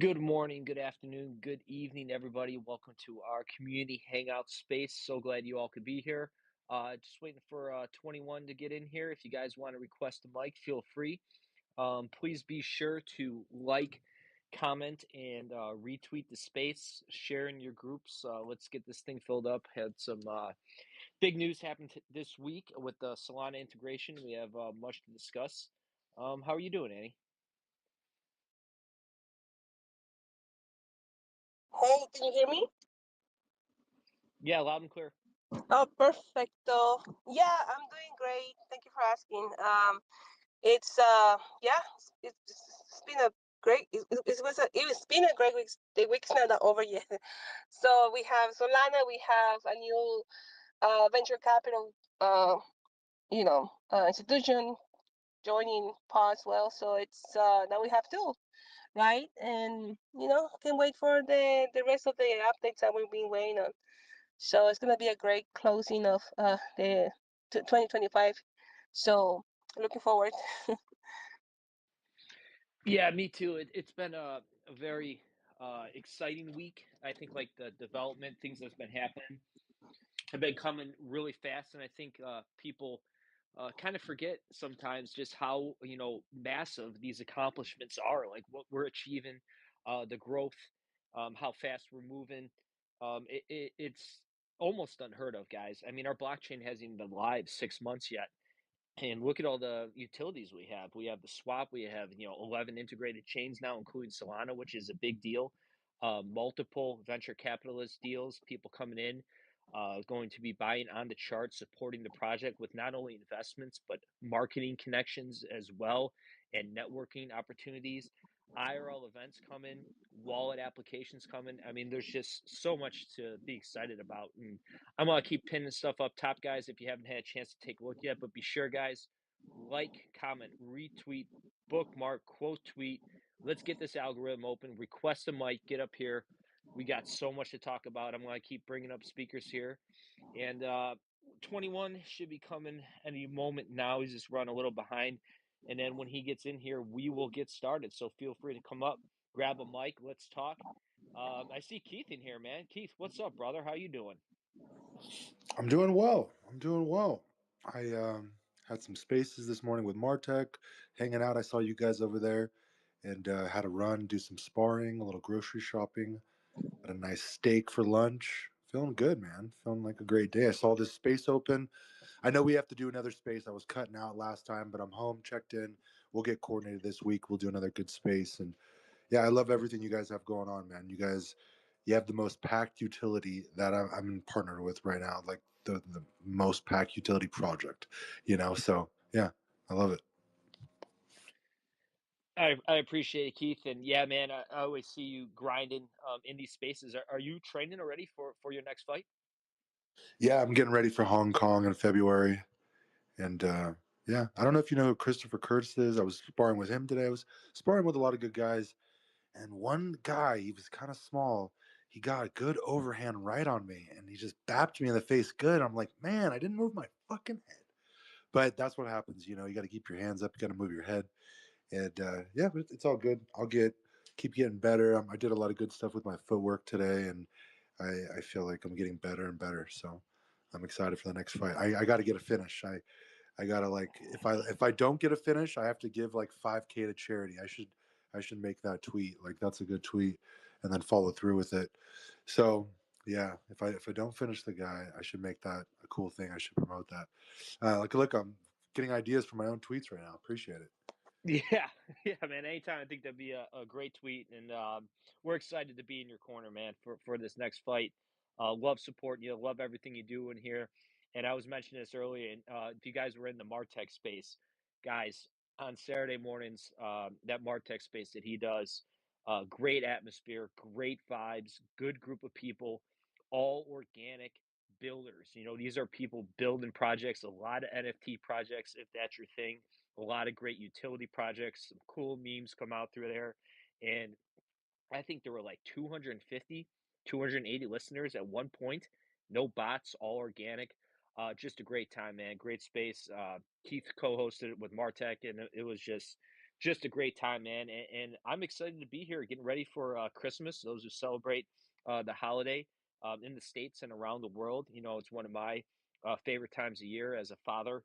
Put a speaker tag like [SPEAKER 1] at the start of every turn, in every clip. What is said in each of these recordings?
[SPEAKER 1] Good morning, good afternoon, good evening, everybody. Welcome to our community hangout space. So glad you all could be here. Just waiting for 21 to get in here. If you guys want to request a mic, feel free. Please be sure to like, comment, and retweet the space. Share in your groups. Let's get this thing filled up. Had some big news happen this week with the Solana integration. We have much to discuss. How are you doing, Annie?
[SPEAKER 2] Hey, can you hear me?
[SPEAKER 1] Yeah, loud and clear.
[SPEAKER 2] Oh, perfecto. Yeah, I'm doing great. Thank you for asking. It's yeah, it's been a great. It's been a great week. The week's not over yet. So we have Solana. We have a new venture capital institution joining PAW as well. So it's now we have two, right? And can wait for the rest of the updates that we've been waiting on. So it's gonna be a great closing of the 2025. So looking forward.
[SPEAKER 1] Yeah, me too. It's been a very exciting week. I think like the development things that's been happening have been coming really fast, and I think people kind of forget sometimes just how massive these accomplishments are. Like what we're achieving, the growth, how fast we're moving. It's almost unheard of, guys. I mean, our blockchain hasn't even been live 6 months yet, and look at all the utilities we have. We have the swap. We have 11 integrated chains now, including Solana, which is a big deal. Multiple venture capitalist deals, people coming in, going to be buying on the chart, supporting the project with not only investments but marketing connections as well, and networking opportunities. IRL events coming, wallet applications coming. I mean, there's just so much to be excited about, and I'm gonna keep pinning stuff up top, guys, if you haven't had a chance to take a look yet. But be sure, guys, like, comment, retweet, bookmark, quote tweet. Let's get this algorithm open. Request a mic. Get up here. We got so much to talk about. I'm gonna keep bringing up speakers here, and 21 should be coming any moment now. He's just run a little behind, and then when he gets in here, we will get started. So feel free to come up, grab a mic. Let's talk. I see Keith in here, man. Keith, what's up, brother? How you doing?
[SPEAKER 3] I'm doing well. I'm doing well. I had some spaces this morning with Martech, hanging out. I saw you guys over there, and had a run, do some sparring, a little grocery shopping, had a nice steak for lunch. Feeling good, man. Feeling like a great day. I saw this space open. I know we have to do another space. I was cutting out last time, but I'm home, checked in. We'll get coordinated this week. We'll do another good space. And yeah, I love everything you guys have going on, man. You have the most packed utility that I'm partnered with right now, like the most packed utility project, So yeah, I love it.
[SPEAKER 1] I appreciate it, Keith, and yeah, man, I always see you grinding in these spaces. Are you training already for your next fight?
[SPEAKER 3] Yeah, I'm getting ready for Hong Kong in February, and yeah, I don't know if you know who Christopher Curtis is. I was sparring with him today. I was sparring with a lot of good guys, and one guy, he was kind of small. He got a good overhand right on me, and he just bapped me in the face good. I'm like, man, I didn't move my fucking head. But that's what happens, you got to keep your hands up, you got to move your head. And yeah, but it's all good. Keep getting better. I did a lot of good stuff with my footwork today, and I feel like I'm getting better and better. So I'm excited for the next fight. I got to get a finish. I gotta, like, if I don't get a finish, I have to give like 5K to charity. I should make that tweet. Like, that's a good tweet, and then follow through with it. So yeah, if I don't finish the guy, I should make that a cool thing. I should promote that. Like, look, I'm getting ideas for my own tweets right now. Appreciate it.
[SPEAKER 1] Yeah, yeah, man. Anytime, I think that'd be a great tweet, and we're excited to be in your corner, man, for this next fight. Love supporting you, love everything you do in here. And I was mentioning this earlier, and if you guys were in the Martech space, guys, on Saturday mornings, that Martech space that he does, great atmosphere, great vibes, good group of people, all organic builders. These are people building projects, a lot of NFT projects, if that's your thing, a lot of great utility projects, some cool memes come out through there. And I think there were like 250, 280 listeners at one point. No bots, all organic. Just a great time, man. Great space. Keith co-hosted it with Martech, and it was just just a great time, man. And I'm excited to be here, getting ready for Christmas. Those who celebrate the holiday in the States and around the world. It's one of my favorite times of year as a father.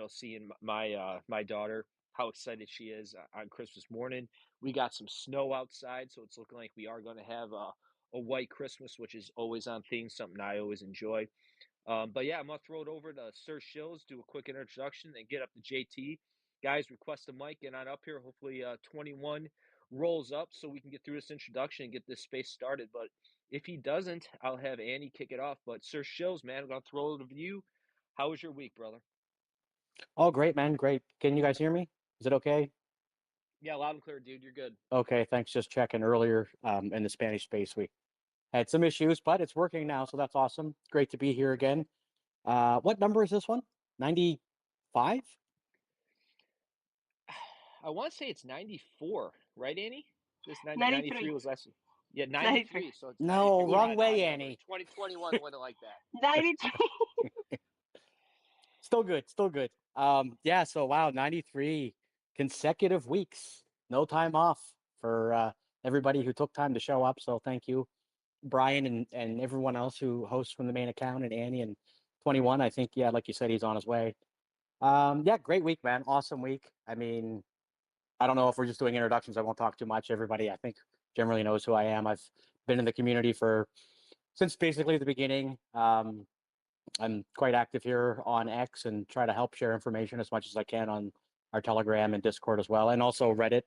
[SPEAKER 1] Seeing my daughter, how excited she is on Christmas morning. We got some snow outside, so it's looking like we are going to have a white Christmas, which is always on theme, something I always enjoy. But yeah, I'm gonna throw it over to Sir Shills, do a quick introduction, and get up to JT. Guys, request a mic, get on up here. Hopefully, 21 rolls up so we can get through this introduction and get this space started. But if he doesn't, I'll have Annie kick it off. But Sir Shills, man, I'm gonna throw it over to you. How was your week, brother?
[SPEAKER 4] Oh, great, man. Great. Can you guys hear me? Is it okay?
[SPEAKER 1] Yeah, loud and clear, dude. You're good.
[SPEAKER 4] Okay, thanks. Just checking earlier in the Spanish space. We had some issues, but it's working now, so that's awesome. Great to be here again. What number is this one? 95?
[SPEAKER 1] I want to say it's 94, right, Annie? This 93
[SPEAKER 2] 93.
[SPEAKER 1] was last. Yeah,
[SPEAKER 2] 93.
[SPEAKER 1] 93. So it's
[SPEAKER 4] No,
[SPEAKER 1] 93 is
[SPEAKER 4] wrong
[SPEAKER 1] an
[SPEAKER 4] way,
[SPEAKER 1] odd number.
[SPEAKER 4] Annie.
[SPEAKER 1] 2021 went like that.
[SPEAKER 2] 93.
[SPEAKER 4] Still good, still good. Yeah, so wow, 93 consecutive weeks. No time off for everybody who took time to show up. So thank you, Brian and everyone else who hosts from the main account and Annie and 21. I think, yeah, like you said, he's on his way. Yeah, great week, man. Awesome week. I mean, I don't know if we're just doing introductions. I won't talk too much. Everybody, I think, generally knows who I am. I've been in the community for since basically the beginning. I'm quite active here on X and try to help share information as much as I can on our Telegram and Discord as well, and also Reddit.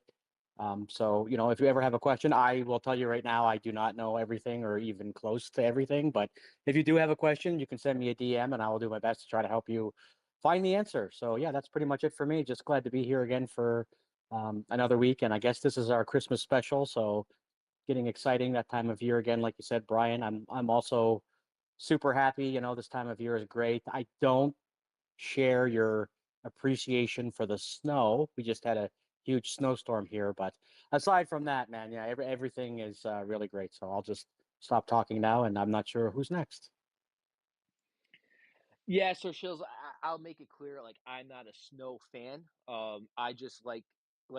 [SPEAKER 4] So, if you ever have a question, I will tell you right now, I do not know everything or even close to everything. But if you do have a question, you can send me a DM and I will do my best to try to help you find the answer. So, yeah, that's pretty much it for me. Just glad to be here again for another week. And I guess this is our Christmas special. So, getting exciting that time of year again, like you said, Brian. I'm also super happy. This time of year is great. I don't share your appreciation for the snow. We just had a huge snowstorm here, but aside from that, man, yeah, everything is really great. So I'll just stop talking now, and I'm not sure who's next.
[SPEAKER 1] Yeah, so Shills, I'll make it clear, like I'm not a snow fan. I just like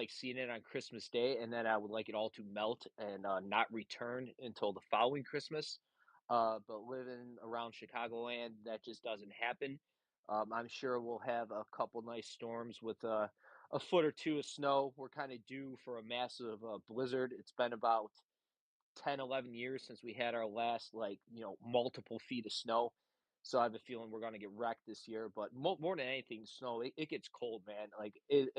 [SPEAKER 1] seeing it on Christmas Day, and then I would like it all to melt and not return until the following Christmas. But living around Chicagoland, that just doesn't happen. I'm sure we'll have a couple nice storms with a foot or two of snow. We're kind of due for a massive blizzard. It's been about 10, 11 years since we had our last multiple feet of snow. So I have a feeling we're going to get wrecked this year. But more than anything, snow, it gets cold, man. Like it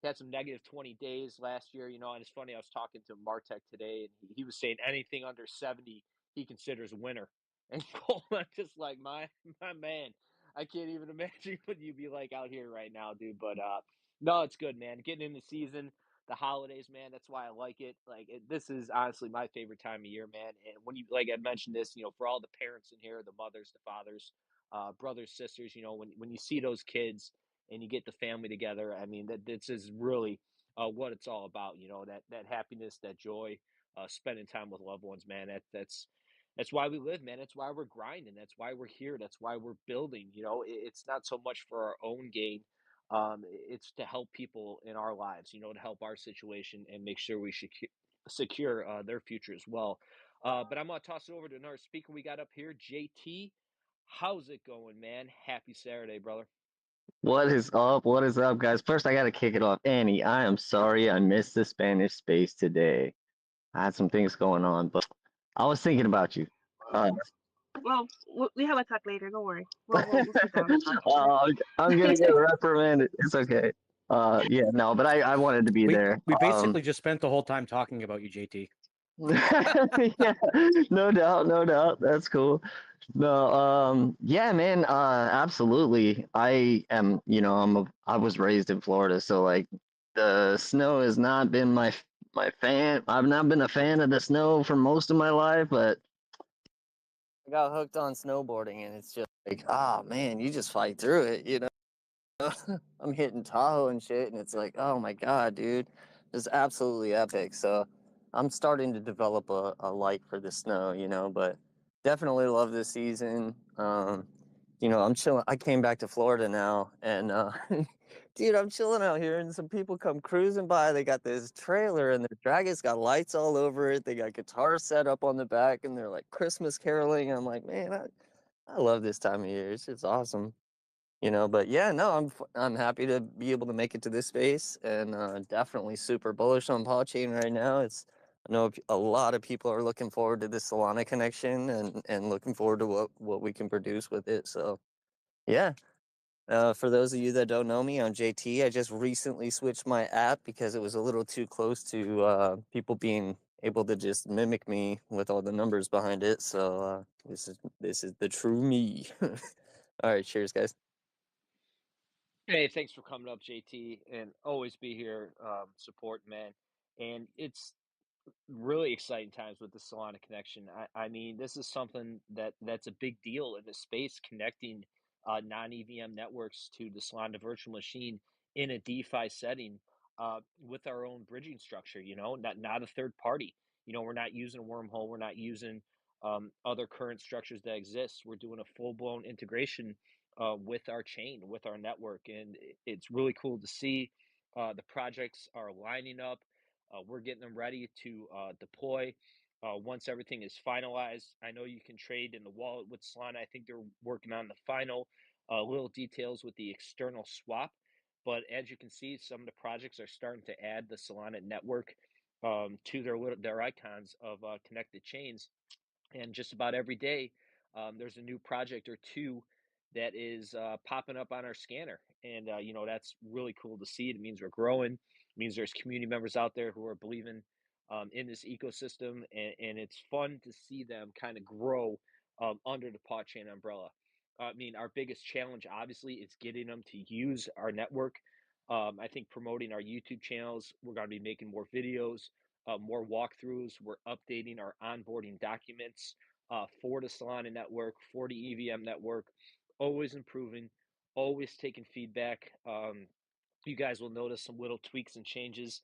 [SPEAKER 1] had some negative 20 days last year, and it's funny, I was talking to Martek today, and he was saying anything under 70 he considers winter. And cold, I'm just like, my man, I can't even imagine what you'd be like out here right now, dude. But no, it's good, man. Getting in the season, the holidays, man, that's why I like it. This is honestly my favorite time of year, man. And when you, like I mentioned this, for all the parents in here, the mothers, the fathers, brothers, sisters, when you see those kids and you get the family together. I mean, that this is really what it's all about. That happiness, that joy, spending time with loved ones, man. That's why we live, man. That's why we're grinding. That's why we're here. That's why we're building. It's not so much for our own gain. It's to help people in our lives. To help our situation and make sure we should secure their future as well. But I'm gonna toss it over to another speaker we got up here, JT. How's it going, man? Happy Saturday, brother.
[SPEAKER 5] What is up? What is up, guys? First, I gotta kick it off. Annie, I am sorry I missed the Spanish space today. I had some things going on, but I was thinking about you. Uh,
[SPEAKER 2] Well, we have a talk later. Don't worry. We'll sit down and talk.
[SPEAKER 5] I'm gonna get reprimanded. It's okay. Yeah, no, but I wanted to be
[SPEAKER 4] We
[SPEAKER 5] there.
[SPEAKER 4] we basically just spent the whole time talking about you, JT.
[SPEAKER 5] Yeah, no doubt, no doubt. That's cool. No, yeah, man, absolutely. I was raised in Florida, so like the snow has not been my fan. I've not been a fan of the snow for most of my life, but I got hooked on snowboarding, and it's just like, ah, man, you just fight through it. I'm hitting Tahoe and shit, and it's like, oh my god, dude, it's absolutely epic. So I'm starting to develop a like for the snow, but definitely love this season. I'm chilling. I came back to Florida now, and dude, I'm chilling out here, and some people come cruising by. They got this trailer, and their dragon's got lights all over it. They got guitars set up on the back, and they're like Christmas caroling. I'm like, man, I love this time of year. It's awesome. But yeah, no, I'm happy to be able to make it to this space, and definitely super bullish on Paw Chain right now. I know a lot of people are looking forward to this Solana connection, and looking forward to what we can produce with it. So yeah, for those of you that don't know me, I'm JT. I just recently switched my app because it was a little too close to people being able to just mimic me with all the numbers behind it. So this is the true me. All right, cheers, guys.
[SPEAKER 1] Hey, thanks for coming up, JT, and always be here, support, man. And it's really exciting times with the Solana connection. I mean, this is something that's a big deal in the space, connecting non-EVM networks to the Solana virtual machine in a DeFi setting with our own bridging structure. Not a third party. We're not using a wormhole. We're not using other current structures that exist. We're doing a full-blown integration with our chain, with our network, and it's really cool to see. The projects are lining up. We're getting them ready to deploy once everything is finalized. I know you can trade in the wallet with Solana. I think they're working on the final little details with the external swap. But as you can see, some of the projects are starting to add the Solana network to their icons of connected chains. And just about every day, there's a new project or two that is popping up on our scanner, and that's really cool to see. It means we're growing. It means there's community members out there who are believing in this ecosystem, and it's fun to see them kind of grow under the Paw Chain umbrella. I mean, our biggest challenge, obviously, is getting them to use our network. I think promoting our YouTube channels. We're going to be making more videos, more walkthroughs. We're updating our onboarding documents for the Solana network, for the EVM network, always improving, always taking feedback. You guys will notice some little tweaks and changes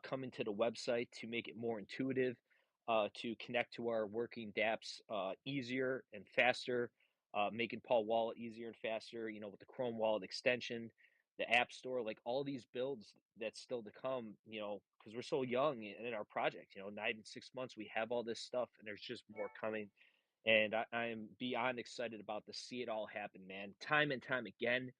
[SPEAKER 1] coming to the website to make it more intuitive, to connect to our working dApps easier and faster, making Paul Wallet easier and faster, with the Chrome Wallet extension, the App Store, like all these builds that's still to come, because we're so young in our project, not even 6 months, we have all this stuff and there's just more coming. And I am beyond excited about to see it all happen, man. Time and time again,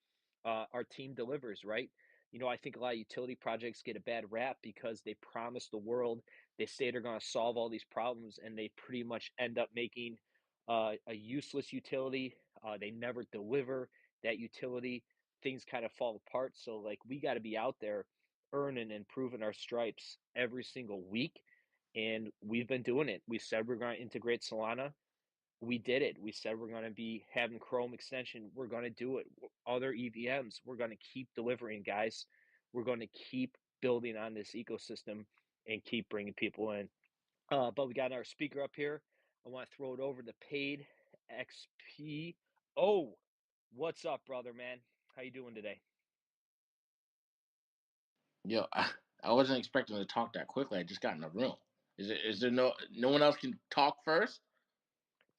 [SPEAKER 1] our team delivers, right? I think a lot of utility projects get a bad rap because they promise the world, they say they're going to solve all these problems, and they pretty much end up making a useless utility. They never deliver that utility. Things kind of fall apart. So, like, we got to be out there earning and proving our stripes every single week. And we've been doing it. We said we're going to integrate Solana. We did it. We said we're going to be having Chrome extension. We're going to do it. Other EVMs, we're going to keep delivering, guys. We're going to keep building on this ecosystem and keep bringing people in. But we got our speaker up here. I want to throw it over to Paid XP. Oh, what's up, brother, man? How you doing today?
[SPEAKER 6] Yo, I wasn't expecting to talk that quickly. I just got in the room. Is there no one else can talk first?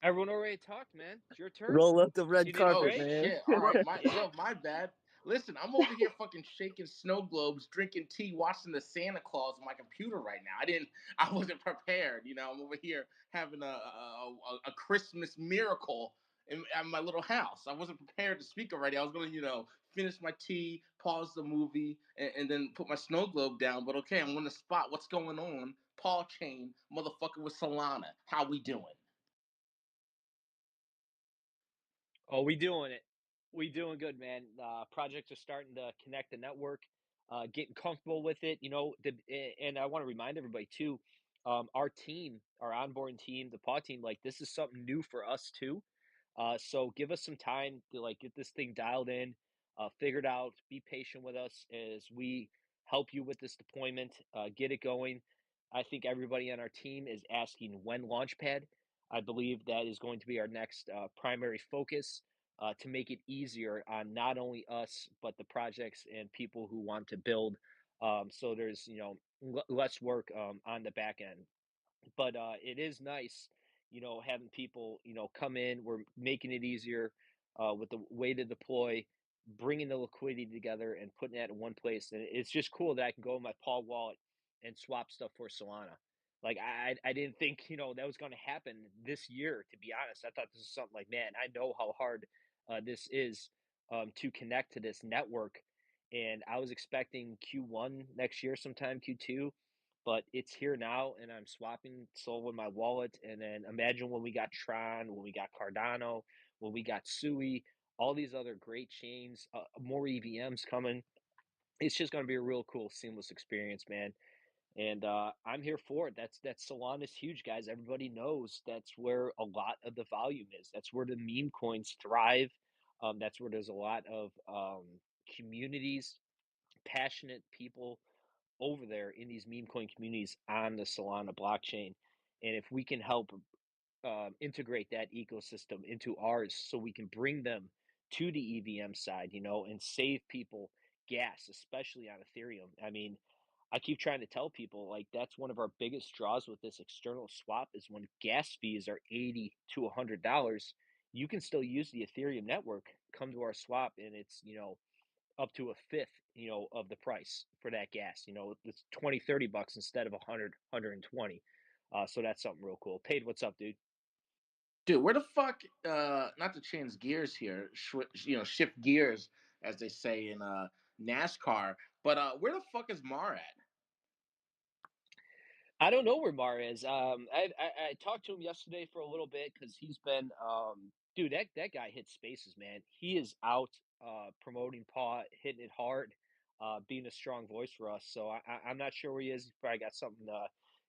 [SPEAKER 1] Everyone already talked, man. It's your turn.
[SPEAKER 5] Roll up the red
[SPEAKER 1] You need a
[SPEAKER 6] Oh
[SPEAKER 5] carpet,
[SPEAKER 1] break?
[SPEAKER 5] man.
[SPEAKER 6] shit! All right,
[SPEAKER 1] Yeah.
[SPEAKER 6] my bad. Listen, I'm over here fucking shaking snow globes, drinking tea, watching the Santa Claus on my computer right now. I wasn't prepared. I'm over here having a Christmas miracle at my little house. I wasn't prepared to speak already. I was going to, finish my tea, pause the movie, and then put my snow globe down. But okay, I'm going to spot what's going on. Paw Chain, motherfucker with Solana. How we doing?
[SPEAKER 1] Oh, we doing it. We doing good, man. Projects are starting to connect the network, getting comfortable with it. And I want to remind everybody too, our team, our onboarding team, the PAW team, like this is something new for us too. So give us some time to like get this thing dialed in, figured out. Be patient with us as we help you with this deployment, get it going. I think everybody on our team is asking when Launchpad. I believe that is going to be our next primary focus to make it easier on not only us but the projects and people who want to build. So there's less work on the back end, but it is nice, having people come in. We're making it easier. with the way to deploy, bringing the liquidity together and putting that in one place. And it's just cool that I can go in my Paw wallet and swap stuff for Solana. Like I didn't think that was going to happen this year. To be honest, I thought this is something like, man, I know how hard this is to connect to this network, and I was expecting Q1 next year, sometime Q2, but it's here now, and I'm swapping Sol in my wallet. And then imagine when we got Tron, when we got Cardano, when we got Sui, all these other great chains, more EVMs coming. It's just going to be a real cool, seamless experience, man. And I'm here for it. That's Solana's huge, guys. Everybody knows that's where a lot of the volume is. That's where the meme coins thrive. That's where there's a lot of communities, passionate people over there in these meme coin communities on the Solana blockchain. And if we can help integrate that ecosystem into ours so we can bring them to the EVM side, and save people gas, especially on Ethereum. I mean, I keep trying to tell people like that's one of our biggest draws with this external swap is when gas fees are $80 to $100, you can still use the Ethereum network, come to our swap, and it's, up to a fifth, of the price for that gas. It's 20, $30 instead of 100, 120. So that's something real cool. Paid, what's up, dude?
[SPEAKER 6] Dude, where the fuck? Not to change gears here, shift gears, as they say in NASCAR. But where the fuck is Mar at?
[SPEAKER 1] I don't know where Mar is. I talked to him yesterday for a little bit because he's been, dude. That guy hits spaces, man. He is out promoting Paw, hitting it hard, being a strong voice for us. So I'm not sure where he is. He's probably got something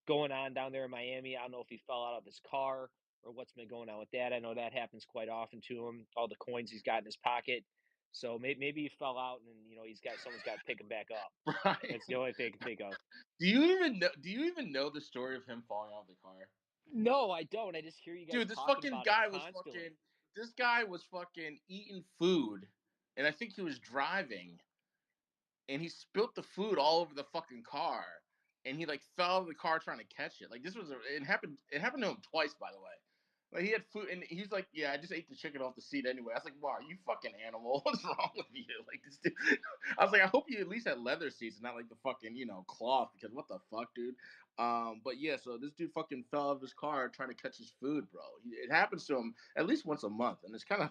[SPEAKER 1] going on down there in Miami. I don't know if he fell out of his car or what's been going on with that. I know that happens quite often to him. All the coins he's got in his pocket. So maybe he fell out and someone's got to pick him back up.
[SPEAKER 6] Right.
[SPEAKER 1] That's the only thing I can think of.
[SPEAKER 6] Do you even know the story of him falling out of the car?
[SPEAKER 1] No, I don't. I just hear you guys
[SPEAKER 6] Dude, this
[SPEAKER 1] talking
[SPEAKER 6] fucking
[SPEAKER 1] about it
[SPEAKER 6] guy was
[SPEAKER 1] constantly.
[SPEAKER 6] fucking this guy was fucking eating food, and I think he was driving, and he spilt the food all over the fucking car, and he like fell out of the car trying to catch it. Like it happened to him twice, by the way. Like he had food, and he's like, "Yeah, I just ate the chicken off the seat anyway." I was like, "Wow, you fucking animal! What's wrong with you?" Like this dude. I was like, "I hope you at least had leather seats and not like the fucking cloth, because what the fuck, dude." But yeah, so this dude fucking fell out of his car trying to catch his food, bro. It happens to him at least once a month, and it's kind of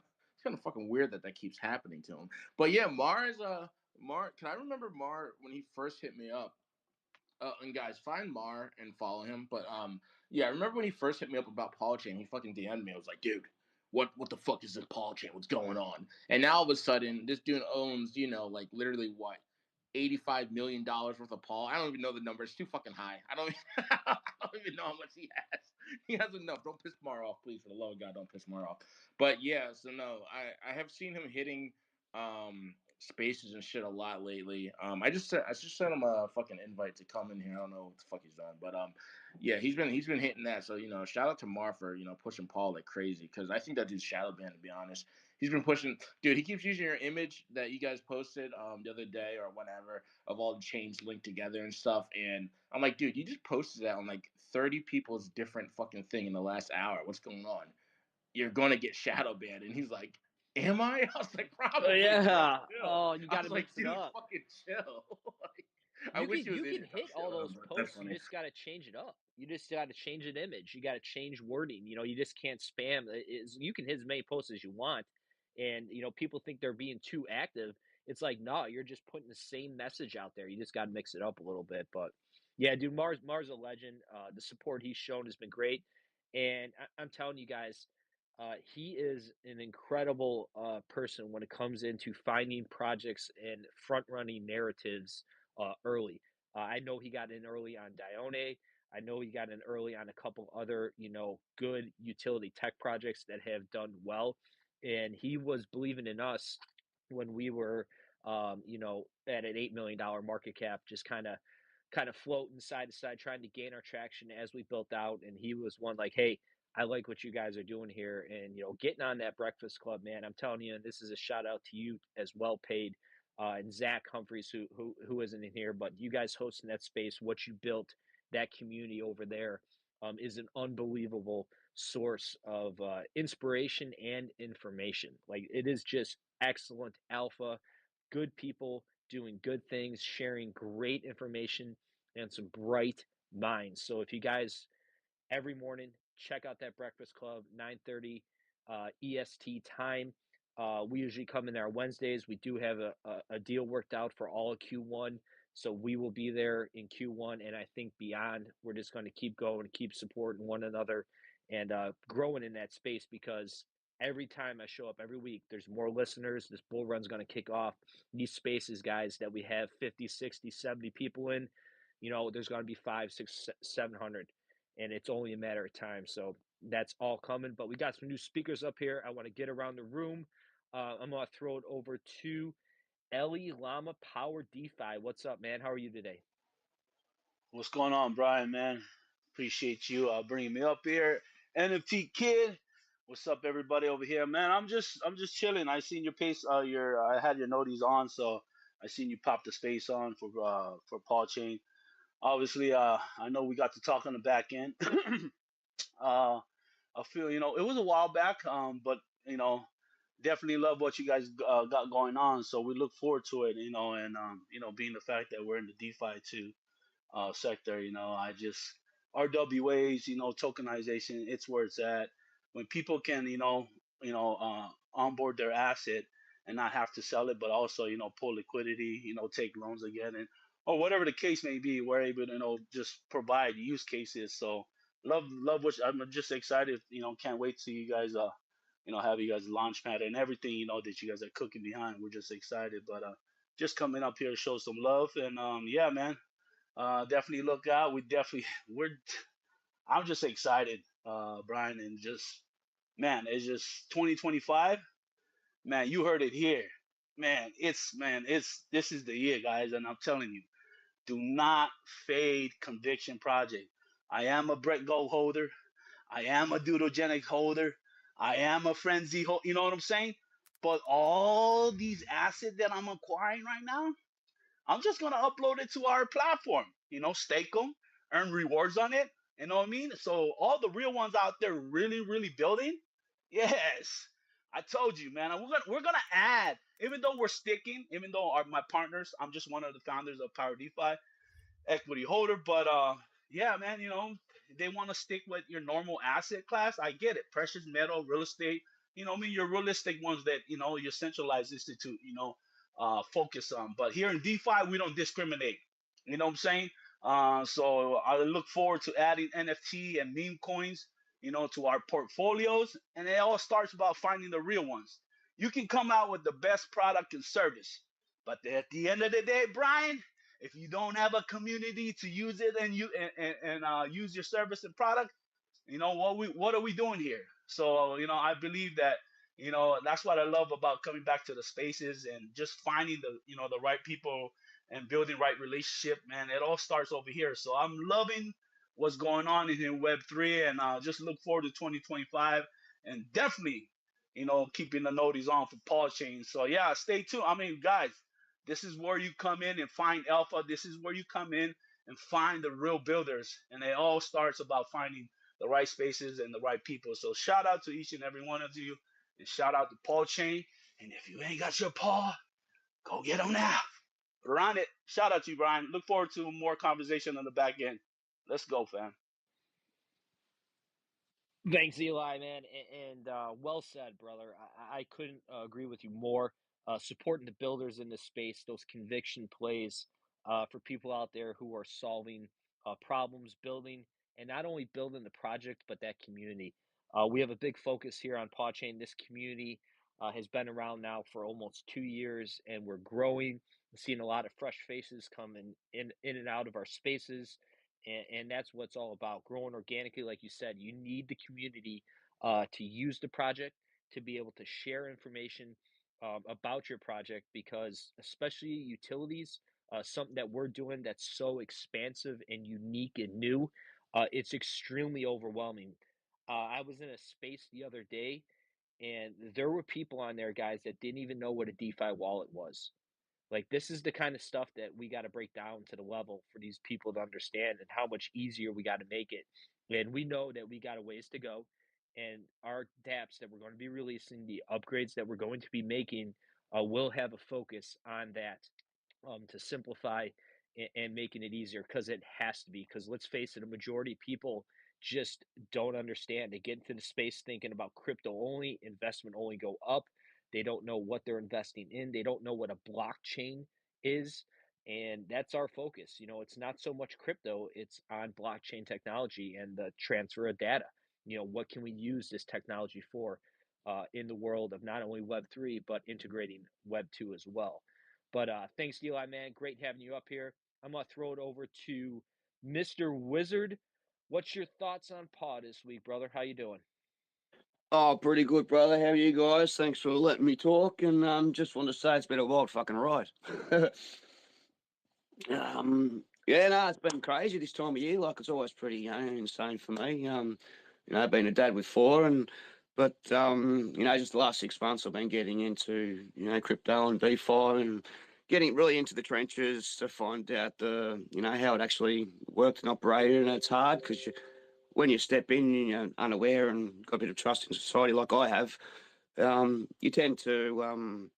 [SPEAKER 6] fucking weird that keeps happening to him. But yeah, Mar. Can I remember Mar when he first hit me up? And guys, find Mar and follow him. But yeah, I remember when he first hit me up about PAW Chain. He fucking DM'd me. I was like, dude, what the fuck is this PAW Chain? What's going on? And now all of a sudden, this dude owns, like literally what, $85 million worth of Paul. I don't even know the number. It's too fucking high. I don't even know how much he has. He has enough. Don't piss Mar off, please. For the love of God, don't piss Mar off. But yeah, so no, I have seen him hitting spaces and shit a lot lately. I just sent him a fucking invite to come in here. I don't know what the fuck he's done, but yeah, he's been hitting that. So shout out to Mar for pushing Paul like crazy, because I think that dude's shadow banned, to be honest. He's been pushing, dude. He keeps using your image that you guys posted the other day or whatever, of all the chains linked together and stuff. And I'm like, dude, you just posted that on like 30 people's different fucking thing in the last hour. What's going on? You're gonna get shadow banned. And he's like, am I? I was like, probably, bro.
[SPEAKER 1] Yeah.
[SPEAKER 6] Chill.
[SPEAKER 1] Oh, you
[SPEAKER 6] I
[SPEAKER 1] got to
[SPEAKER 6] was like,
[SPEAKER 1] mix it
[SPEAKER 6] dude,
[SPEAKER 1] up.
[SPEAKER 6] fucking chill. Like, I
[SPEAKER 1] You
[SPEAKER 6] wish
[SPEAKER 1] can
[SPEAKER 6] he was
[SPEAKER 1] you
[SPEAKER 6] in
[SPEAKER 1] can
[SPEAKER 6] here now
[SPEAKER 1] hit all
[SPEAKER 6] still,
[SPEAKER 1] those
[SPEAKER 6] but that's
[SPEAKER 1] posts. You
[SPEAKER 6] funny.
[SPEAKER 1] just got to change it up. You just got to change an image. You got to change wording. You just can't spam. You can hit as many posts as you want, and people think they're being too active. It's like, no, you're just putting the same message out there. You just got to mix it up a little bit. But yeah, dude, Mars a legend. The support he's shown has been great, and I'm telling you guys, he is an incredible person when it comes into finding projects and front running narratives early. I know he got in early on Dione. I know he got in early on a couple other, good utility tech projects that have done well. And he was believing in us when we were, at an $8 million market cap, just kind of floating side to side, trying to gain our traction as we built out. And he was one like, hey, I like what you guys are doing here, and getting on that Breakfast Club, man. I'm telling you, and this is a shout out to you as well, paid, and Zach Humphreys, who isn't in here, but you guys hosting that space, what you built, that community over there, is an unbelievable source of inspiration and information. Like it is just excellent alpha, good people doing good things, sharing great information, and some bright minds. So if you guys every morning. Check out that Breakfast Club, 9:30 EST time. We usually come in there on Wednesdays. We do have a deal worked out for all of Q1. So we will be there in Q1 and I think beyond. We're just going to keep going, keep supporting one another and growing in that space because every time I show up every week, there's more listeners. This bull run's going to kick off. These spaces, guys, that we have 50, 60, 70 people in, there's going to be 5, 6, 700 and it's only a matter of time. So that's all coming. But we got some new speakers up here. I want to get around the room. I'm going to throw it over to Ellie Llama Power DeFi. What's up, man? How are you today?
[SPEAKER 7] What's going on, Brian, man? Appreciate you bringing me up here. NFT Kid, what's up, everybody over here, man? I'm just chilling. I seen your pace, I had your noties on, so I seen you pop the space on for PAW Chain. Obviously, I know we got to talk on the back end. I feel it was a while back, but definitely love what you guys got going on. So we look forward to it, and being the fact that we're in the DeFi too sector. I just RWAs, tokenization. It's where it's at. When people can, onboard their asset and not have to sell it, but also, pull liquidity, take loans again, and or whatever the case may be, we're able to, just provide use cases. So love what I'm just excited. Can't wait to you guys. Have you guys launch pad and everything. That you guys are cooking behind. We're just excited, but just coming up here to show some love and yeah, man. Definitely look out. I'm just excited, Brian, and just, man, it's just 2025. Man, you heard it here. This is the year, guys, and I'm telling you, do not fade conviction project. I am a Brett Gold holder. I am a Doodlegenic holder. I am a Frenzy holder. You know what I'm saying? But all these assets that I'm acquiring right now, I'm just gonna upload it to our platform. Stake them, earn rewards on it. You know what I mean? So all the real ones out there, really, really building. Yes, I told you, man. We're gonna add. Even though we're sticking, even though my partners, I'm just one of the founders of Power DeFi equity holder. But yeah, man, they want to stick with your normal asset class. I get it. Precious metal, real estate. Your realistic ones that your centralized institute, focus on. But here in DeFi, we don't discriminate. You know what I'm saying? So I look forward to adding NFT and meme coins, to our portfolios. And it all starts about finding the real ones. You can come out with the best product and service, but at the end of the day, Brian, if you don't have a community to use it and use your service and product, what are we doing here? So I believe that that's what I love about coming back to the spaces and just finding the right people and building right relationship. Man, it all starts over here. So I'm loving what's going on in Web3, and just look forward to 2025 and definitely keeping the notice on for PAW Chain. So yeah, stay tuned. I mean, guys, this is where you come in and find alpha. This is where you come in and find the real builders. And it all starts about finding the right spaces and the right people. So shout out to each and every one of you. And shout out to PAW Chain. And if you ain't got your paw, go get them now. Run it. Shout out to you, Brian. Look forward to more conversation on the back end. Let's go, fam.
[SPEAKER 1] Thanks, Eli, man, and well said, brother. I couldn't agree with you more. Supporting the builders in this space, those conviction plays for people out there who are solving problems, building, and not only building the project, but that community. We have a big focus here on Paw Chain. This community has been around now for almost 2 years, and we're growing. We're seeing a lot of fresh faces coming in and out of our spaces and that's what it's all about growing organically. Like you said, you need the community to use the project, to be able to share information about your project, because especially utilities, something that we're doing that's so expansive and unique and new, it's extremely overwhelming. I was in a space the other day, and there were people on there, guys, that didn't even know what a DeFi wallet was. Like, this is the kind of stuff that we gotta break down to the level for these people to understand and how much easier we gotta make it. And we know that we got a ways to go. and our dApps that we're going to be releasing, the upgrades that we're going to be making, will have a focus on that, to simplify and making it easier, because it has to be. Because let's face it, a majority of people just don't understand. They get into the space thinking about crypto only, investment only go up. They don't know what they're investing in. They don't know what a blockchain is. And that's our focus. It's not so much crypto, it's on blockchain technology and the transfer of data. What can we use this technology for, in the world of not only Web3, but integrating Web2 as well. But thanks, Eli, man. Great having you up here. I'm going to throw it over to Mr. Wizard. What's your thoughts on PAW this week, brother? How you doing?
[SPEAKER 8] Oh, pretty good, brother. How are you guys? Thanks for letting me talk. And just want to say it's been a wild fucking ride. Yeah, no, it's been crazy this time of year. Like it's always pretty, insane for me. Being a dad with four, but just the last 6 months I've been getting into, crypto and DeFi and getting really into the trenches to find out how it actually worked and operated. And it's hard because when you step in, you're unaware and got a bit of trust in society like I have, you tend to,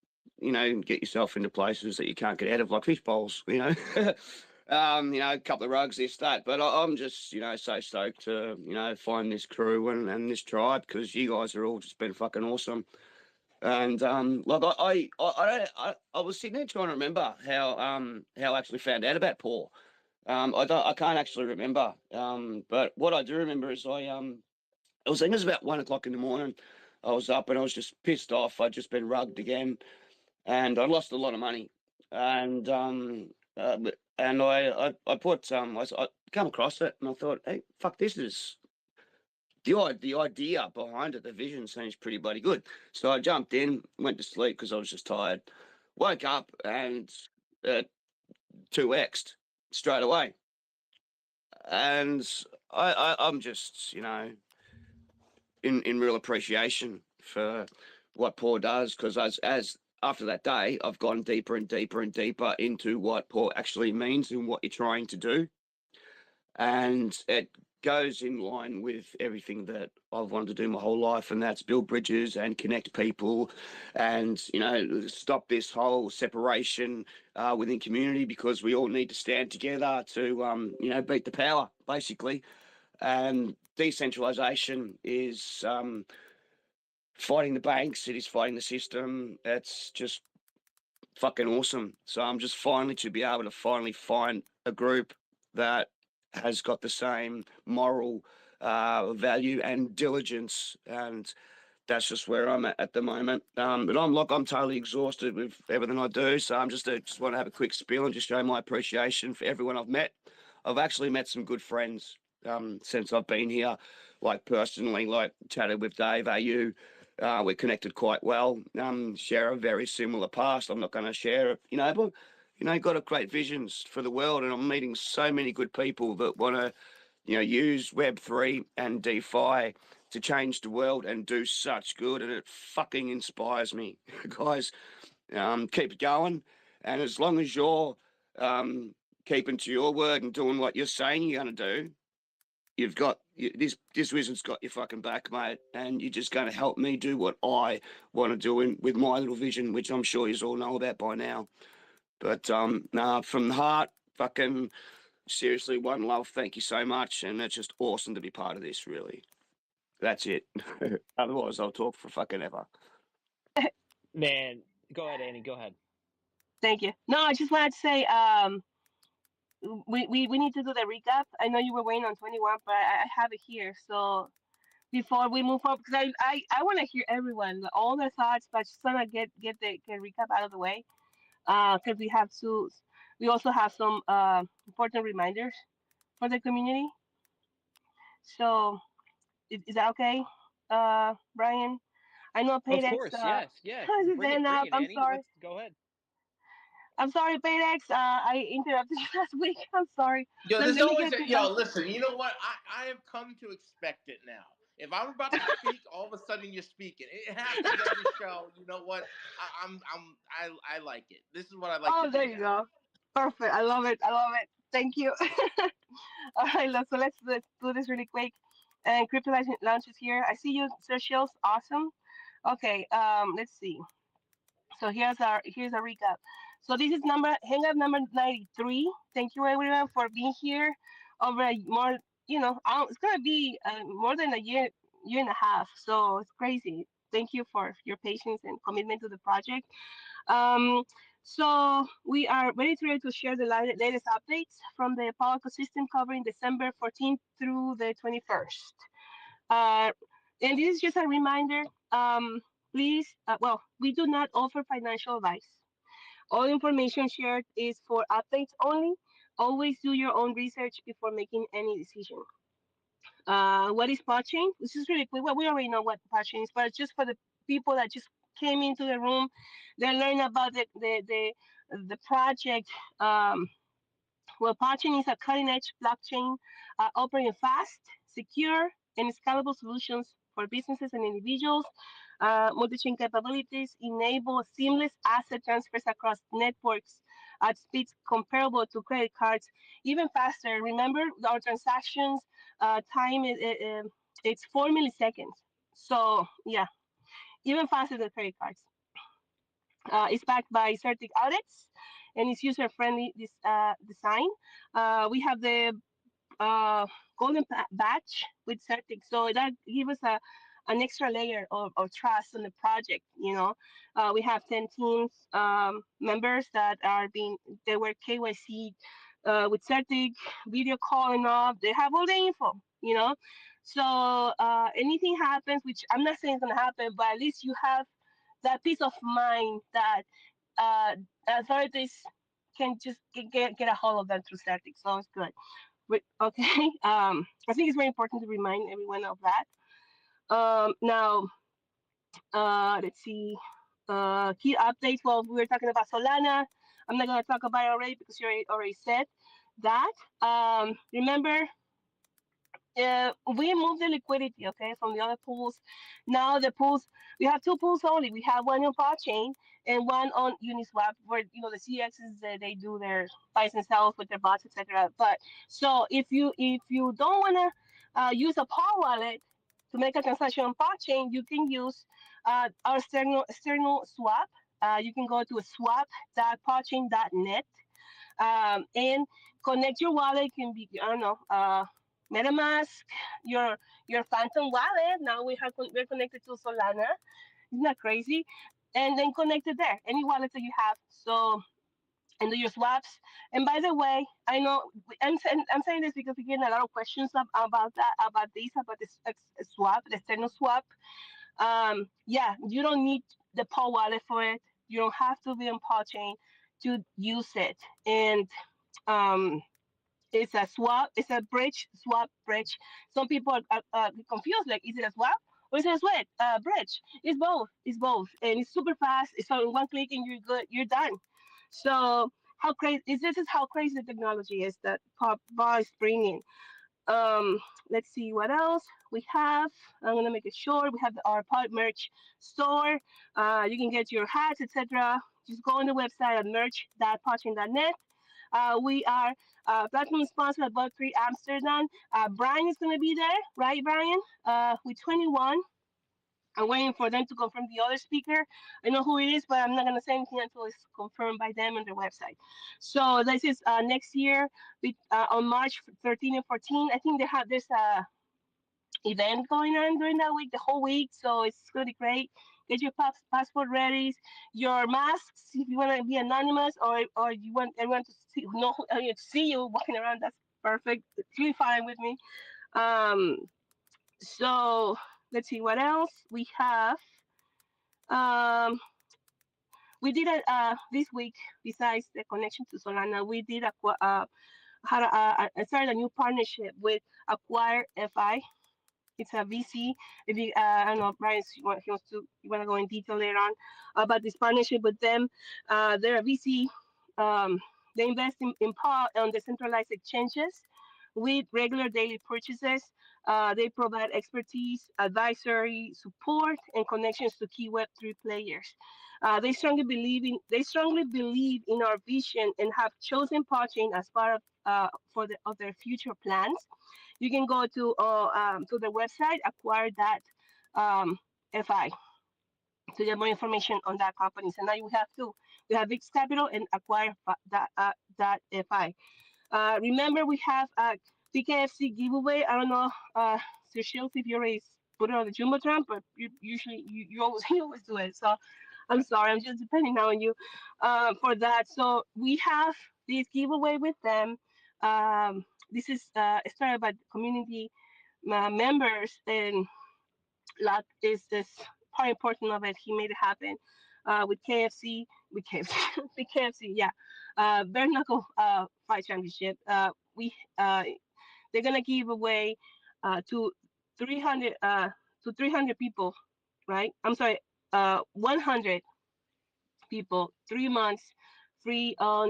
[SPEAKER 8] get yourself into places that you can't get out of, like fish bowls, a couple of rugs, this, that. But I'm just, so stoked to, find this crew and this tribe because you guys are all just been fucking awesome. And like I was sitting there trying to remember how I actually found out about Paul. I can't actually remember. But what I do remember is I was thinking it was about 1 o'clock in the morning. I was up and I was just pissed off. I'd just been rugged again, and I lost a lot of money. And I put I come across it and I thought, hey, fuck, this is the idea behind it. The vision seems pretty bloody good. So I jumped in, went to sleep because I was just tired. Woke up and 2x'd straight away. And I'm just, in real appreciation for what Paul does, because as after that day, I've gone deeper and deeper and deeper into what Paul actually means and what you're trying to do. And it goes in line with everything that I've wanted to do my whole life, and that's build bridges and connect people and, stop this whole separation within community, because we all need to stand together to, beat the power, basically. And decentralization is fighting the banks, it is fighting the system. It's just fucking awesome. So I'm just finally to be able to finally find a group that has got the same moral value and diligence, and that's just where I'm at the moment. But I'm totally exhausted with everything I do. So I'm just want to have a quick spiel and just show my appreciation for everyone I've met. I've actually met some good friends since I've been here, like personally, like chatted with Dave, AU. We're connected quite well. Share a very similar past. I'm not going to share it, but got a great visions for the world, and I'm meeting so many good people that want to, use Web3 and DeFi to change the world and do such good, and it fucking inspires me, guys. Keep going, and as long as you're keeping to your word and doing what you're saying you're going to do, you've got this wizard's got your fucking back, mate, and you're just going to help me do what I want to do with my little vision, which I'm sure you all know about by now. But nah, from the heart, fucking seriously, one love. Thank you so much, and it's just awesome to be part of this. Really, that's it. Otherwise, I'll talk for fucking ever.
[SPEAKER 1] Man, go ahead, Annie. Go ahead.
[SPEAKER 2] Thank you. No, I just wanted to say, we need to do the recap. I know you were waiting on 21, but I have it here. So before we move forward, because I want to hear everyone, all their thoughts, but just want to get the recap out of the way. Because we also have some important reminders for the community. So is that okay, Brian? I know
[SPEAKER 1] Of
[SPEAKER 2] Paydex
[SPEAKER 1] course, yes, yeah.
[SPEAKER 2] has his
[SPEAKER 1] Bring it,
[SPEAKER 2] hand
[SPEAKER 1] bring
[SPEAKER 2] up.
[SPEAKER 1] it,
[SPEAKER 2] I'm
[SPEAKER 1] Annie.
[SPEAKER 2] sorry.
[SPEAKER 1] Let's go ahead.
[SPEAKER 2] I'm sorry, Paydex. I interrupted you last week. I'm sorry.
[SPEAKER 6] Yo,
[SPEAKER 2] Let
[SPEAKER 6] there's
[SPEAKER 2] me
[SPEAKER 6] always
[SPEAKER 2] get this
[SPEAKER 6] yo.
[SPEAKER 2] out.
[SPEAKER 6] Listen, you know what? I have come to expect it now. If I'm about to speak, all of a sudden you're speaking. It happens every show. You know what? I like it. This is what I like to
[SPEAKER 2] Oh,
[SPEAKER 6] do
[SPEAKER 2] there you
[SPEAKER 6] now.
[SPEAKER 2] go. Perfect. I love it. I love it. Thank you. All right, so let's do this really quick. And Crypto Lounge is here. I see you, Sergio. Awesome. Okay, let's see. So here's a recap. So this is hangout number 93. Thank you everyone for being here over more. It's gonna be more than a year and a half. So it's crazy. Thank you for your patience and commitment to the project. Um, so we are very thrilled to share the latest updates from the PAW ecosystem covering December 14th through the 21st. Uh, and this is just a reminder. Please, we do not offer financial advice. All information shared is for updates only. Always do your own research before making any decision. What is PAW Chain? This is really quick. Well, we already know what PAW Chain is, but just for the people that just came into the room, they learn about the project. Well, blockchain is a cutting-edge blockchain operating fast, secure, and scalable solutions for businesses and individuals. Multi-chain capabilities enable seamless asset transfers across networks at speeds comparable to credit cards, even faster. Remember, our transactions time it's 4 milliseconds. So yeah, even faster than credit cards. It's backed by certified audits and it's user-friendly design. We have the golden badge with Certic. So that gives us an extra layer of trust on the project. We have 10 teams members that they were KYC with Certic, video calling up. They have all the info. So anything happens, which I'm not saying is gonna happen, but at least you have that peace of mind that uh, authorities can just get a hold of them through Certic. So it's good. Okay. I think it's very important to remind everyone of that. Now, let's see. Key updates. Well, we were talking about Solana. I'm not going to talk about it already because you already said that. Remember, we moved the liquidity, okay, from the other pools. Now the pools, we have two pools only. We have one on PAW Chain and one on Uniswap, where the CXs they do their buys and sells with their bots, etc. But so if you don't wanna use a PAW wallet to make a transaction on PAW Chain, you can use our external swap. You can go to swap.pawchain.net and connect your wallet. Can be I don't know MetaMask, your Phantom wallet. Now we're connected to Solana. Isn't that crazy? And then connected there, any wallet that you have. So and do your swaps. And by the way, I know I'm saying this because we get a lot of questions about this swap, the external swap. Yeah, you don't need the Paul wallet for it. You don't have to be on Paul chain to use it. And um, it's a swap. It's a bridge, swap bridge. Some people are confused. Like, is it a swap or is it a sweat bridge? It's both. It's both, and it's super fast. It's on one click and you're good. You're done. So how crazy is this? Is how crazy the technology is that Pop Bar is bringing. Um, let's see what else we have. I'm gonna make it short. We have our pod merch store. You can get your hats, etc. Just go on the website at merch.podchain.net. We are platinum sponsor at Bug 3 Amsterdam. Brian is going to be there, right, Brian? With 21. I'm waiting for them to confirm the other speaker. I know who it is, but I'm not going to say anything until it's confirmed by them on their website. So this is next year on March 13 and 14. I think there's a event going on during that week, the whole week. So it's going to be great. Get your passport ready, your masks if you want to be anonymous, or you want everyone to see you walking around. That's perfect. It's really fine with me. Um, so let's see what else we have. Um, we did this week. Besides the connection to Solana, we did started a new partnership with Acquire FI. It's a VC. If you, I don't know, Brian, you want to go in detail later on about this partnership with them. They're a VC. They invest in PAW on decentralized exchanges with regular daily purchases. They provide expertise, advisory support, and connections to key Web3 players. They strongly believe in our vision and have chosen PAW Chain as part of their future plans. You can go to the website acquire that FI to get more information on that company. So now you have two. We have Vix Capital and that FI. Remember, we have a PKFC giveaway. I don't know, Sir Shields, if you already put it on the Jumbotron, but you always you always do it. So I'm sorry, I'm just depending now on you for that. So we have this giveaway with them. This is started by community members, and Lot is part important of it. He made it happen with KFC, with KFC, yeah. Bare knuckle fight championship. We They're gonna give away to 300 people, right? I'm sorry, 100 people, 3 months free uh,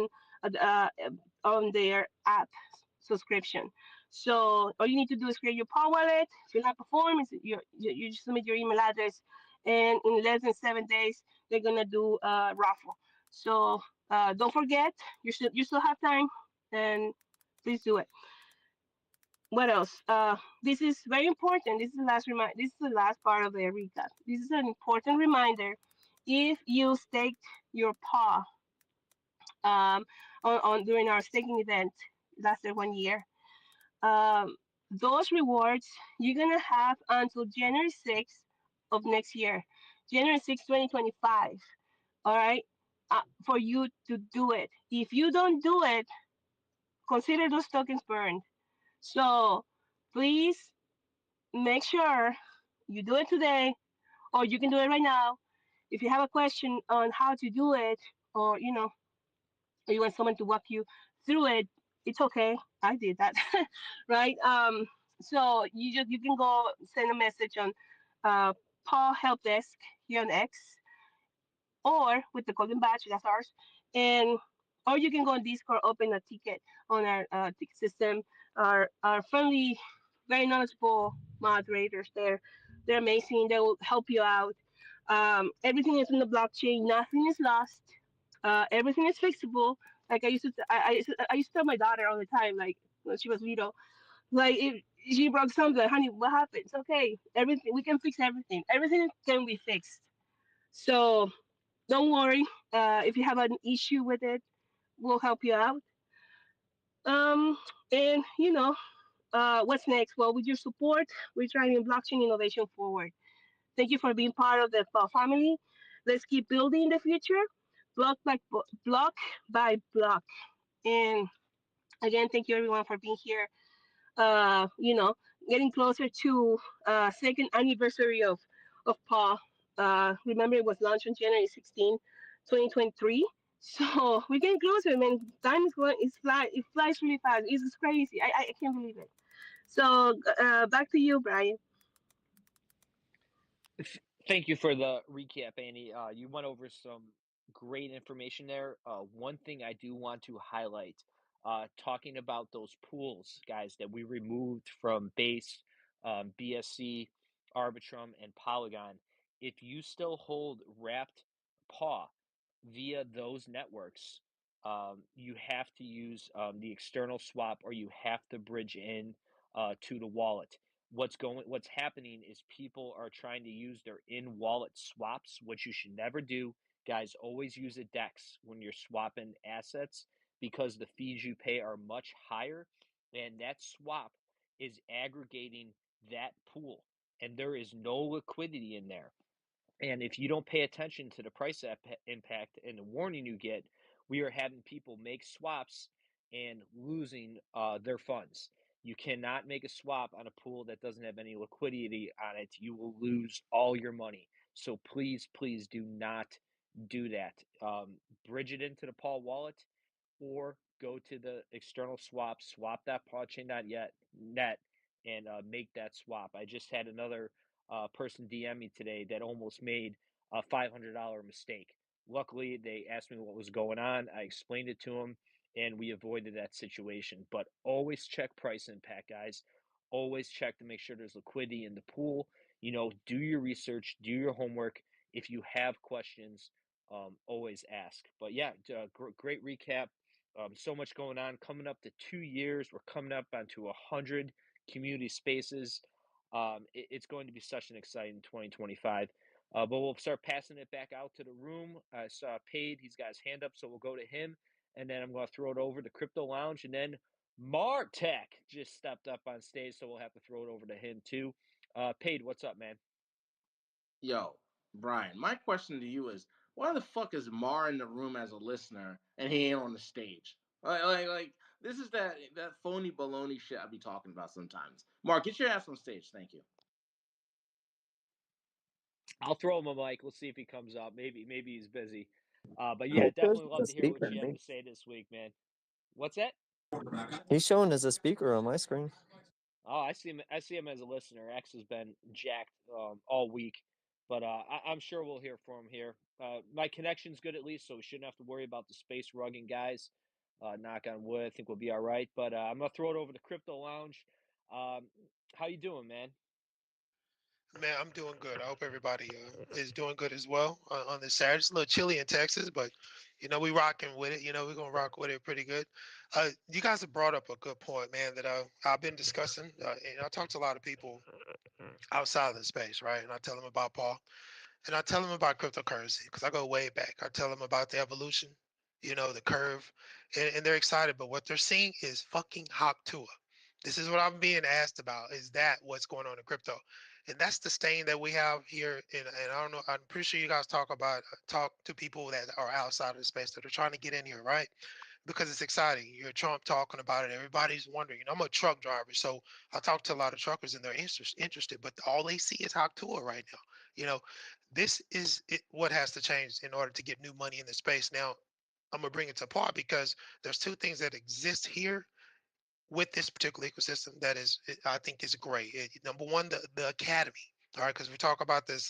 [SPEAKER 2] on their app subscription. So all you need to do is create your Paw wallet, fill out the form, you just submit your email address, and in less than 7 days they're gonna do a raffle. So don't forget, you still have time, and please do it. What else? This is very important. This is the last This is the last part of the recap. This is an important reminder. If you staked your paw on during our staking event, lasted 1 year, um, those rewards you're gonna have until January 6th of next year, January 6th, 2025. All right, for you to do it. If you don't do it, consider those tokens burned. So please make sure you do it today, or you can do it right now. If you have a question on how to do it, or or you want someone to walk you through it, it's okay. I did that, right? So you can go send a message on Paul Help Desk here on X, or with the golden badge, that's ours, and or you can go on Discord, open a ticket on our ticket system. Our friendly, very knowledgeable moderators there, they're amazing. They will help you out. Everything is in the blockchain. Nothing is lost. Everything is fixable. Like I used to tell my daughter all the time, like when she was little, like if she broke something, honey, what happened? It's okay. Everything we can fix everything. Everything can be fixed. So don't worry. If you have an issue with it, we'll help you out. Um, and what's next? Well, with your support, we're driving blockchain innovation forward. Thank you for being part of the family. Let's keep building the future, block by block. And again, thank you everyone for being here. uh, you know, Getting closer to second anniversary of PAW. Remember, it was launched on January 16, 2023. So we're getting closer, man. Time is going. It flies really fast. It's crazy. I can't believe it. So back to you, Brian.
[SPEAKER 1] Thank you for the recap, Annie. You went over some great information there. One thing I do want to highlight, talking about those pools, guys, that we removed from Base, BSC, Arbitrum, and Polygon. If you still hold Wrapped Paw via those networks, you have to use the external swap, or you have to bridge in to the wallet. What's happening is people are trying to use their in wallet swaps, which you should never do. Guys, always use a dex when you're swapping assets, because the fees you pay are much higher, and that swap is aggregating that pool, and there is no liquidity in there. And if you don't pay attention to the price impact and the warning you get, we are having people make swaps and losing their funds. You cannot make a swap on a pool that doesn't have any liquidity on it. You will lose all your money. So please, please do not do that. Bridge it into the Paul wallet, or go to the external swap, swap that pawchain.net net, and make that swap. I just had another person DM me today that almost made a $500 mistake. Luckily, they asked me what was going on. I explained it to them, and we avoided that situation. But always check price impact, guys. always check to make sure there's liquidity in the pool. Do your research, do your homework. If you have questions, always ask. But yeah, great recap. So much going on. Coming up to 2 years, we're coming up onto 100 community spaces. It's going to be such an exciting 2025. But we'll start passing it back out to the room. I saw Paid, he's got his hand up, so we'll go to him, and then I'm going to throw it over to Crypto Lounge, and then Martech just stepped up on stage, so we'll have to throw it over to him too. Paid, what's up, man?
[SPEAKER 6] Yo, Brian, my question to you is, why the fuck is Mar in the room as a listener and he ain't on the stage? Like this is that phony baloney shit I be talking about sometimes. Mark, get your ass on stage. Thank you.
[SPEAKER 1] I'll throw him a mic. We'll see if he comes up. Maybe he's busy. But yeah,
[SPEAKER 9] He shows
[SPEAKER 1] definitely
[SPEAKER 9] as
[SPEAKER 1] love
[SPEAKER 9] a
[SPEAKER 1] to hear what
[SPEAKER 9] speaker.
[SPEAKER 1] you have to say this week, man. What's that?
[SPEAKER 9] He's showing as a speaker on my screen.
[SPEAKER 1] Oh, I see him. I see him as a listener. X has been jacked all week, but I'm sure we'll hear from him here. My connection's good at least, so we shouldn't have to worry about the space rugging guys. Knock on wood. I think we'll be all right. But I'm gonna throw it over to Crypto Lounge. How you doing, man?
[SPEAKER 10] Man, I'm doing good. I hope everybody is doing good as well on this Saturday. It's a little chilly in Texas, but we rocking with it. We're gonna rock with it pretty good. You guys have brought up a good point, man, that I've been discussing. And I talk to a lot of people outside of the space, right? And I tell them about Paul, and I tell them about cryptocurrency because I go way back. I tell them about the evolution, the curve, and they're excited. But what they're seeing is fucking Haktua. This is what I'm being asked about. Is that what's going on in crypto? And that's the stain that we have here. And I don't know. I'm pretty sure you guys talk to people that are outside of the space that are trying to get in here, right? Because it's exciting. You're Trump talking about it. Everybody's wondering. I'm a truck driver, so I talk to a lot of truckers, and they're interested. But all they see is Haktua right now. This is what has to change in order to get new money in the space. Now, I'm gonna bring it to part because there's two things that exist here with this particular ecosystem that I think is great. Number one, the academy. All right, because we talk about the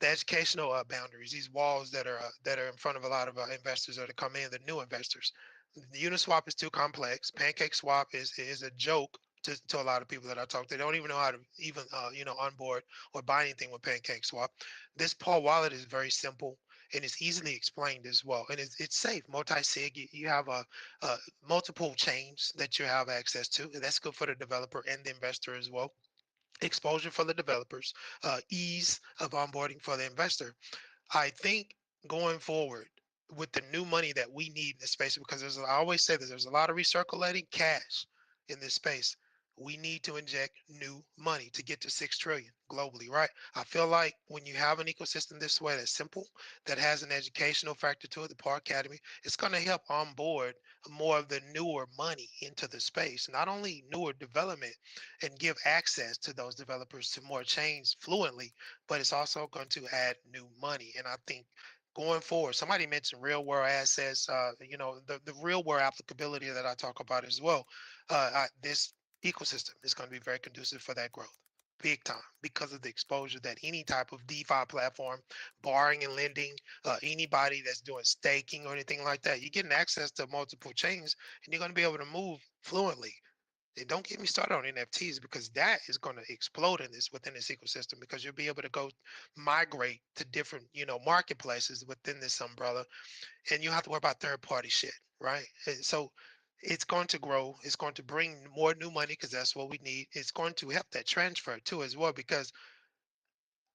[SPEAKER 10] educational boundaries, these walls that are in front of a lot of investors that are coming in, the new investors. The Uniswap is too complex. Pancake Swap is a joke to a lot of people that I talk to. They don't even know how to even onboard or buy anything with Pancake Swap. This Paul wallet is very simple and it's easily explained as well, and it's safe. Multi-sig, you have multiple chains that you have access to, and that's good for the developer and the investor as well. Exposure for the developers, ease of onboarding for the investor. I think going forward with the new money that we need in this space, because I always say that there's a lot of recirculating cash in this space. We need to inject new money to get to 6 trillion globally, right? I feel like when you have an ecosystem this way that's simple, that has an educational factor to it, the PAW Academy, it's going to help onboard more of the newer money into the space, not only newer development and give access to those developers to more chains fluently, but it's also going to add new money. And I think going forward, somebody mentioned real world assets, the real world applicability that I talk about as well. This ecosystem is going to be very conducive for that growth. Big time, because of the exposure that any type of DeFi platform, borrowing and lending, anybody that's doing staking or anything like that, you're getting access to multiple chains and you're going to be able to move fluently. And don't get me started on NFTs because that is going to explode within this ecosystem, because you'll be able to go migrate to different, marketplaces within this umbrella, and you don't have to worry about third party shit, right? And so it's going to grow. It's going to bring more new money because that's what we need. It's going to help that transfer too as well, because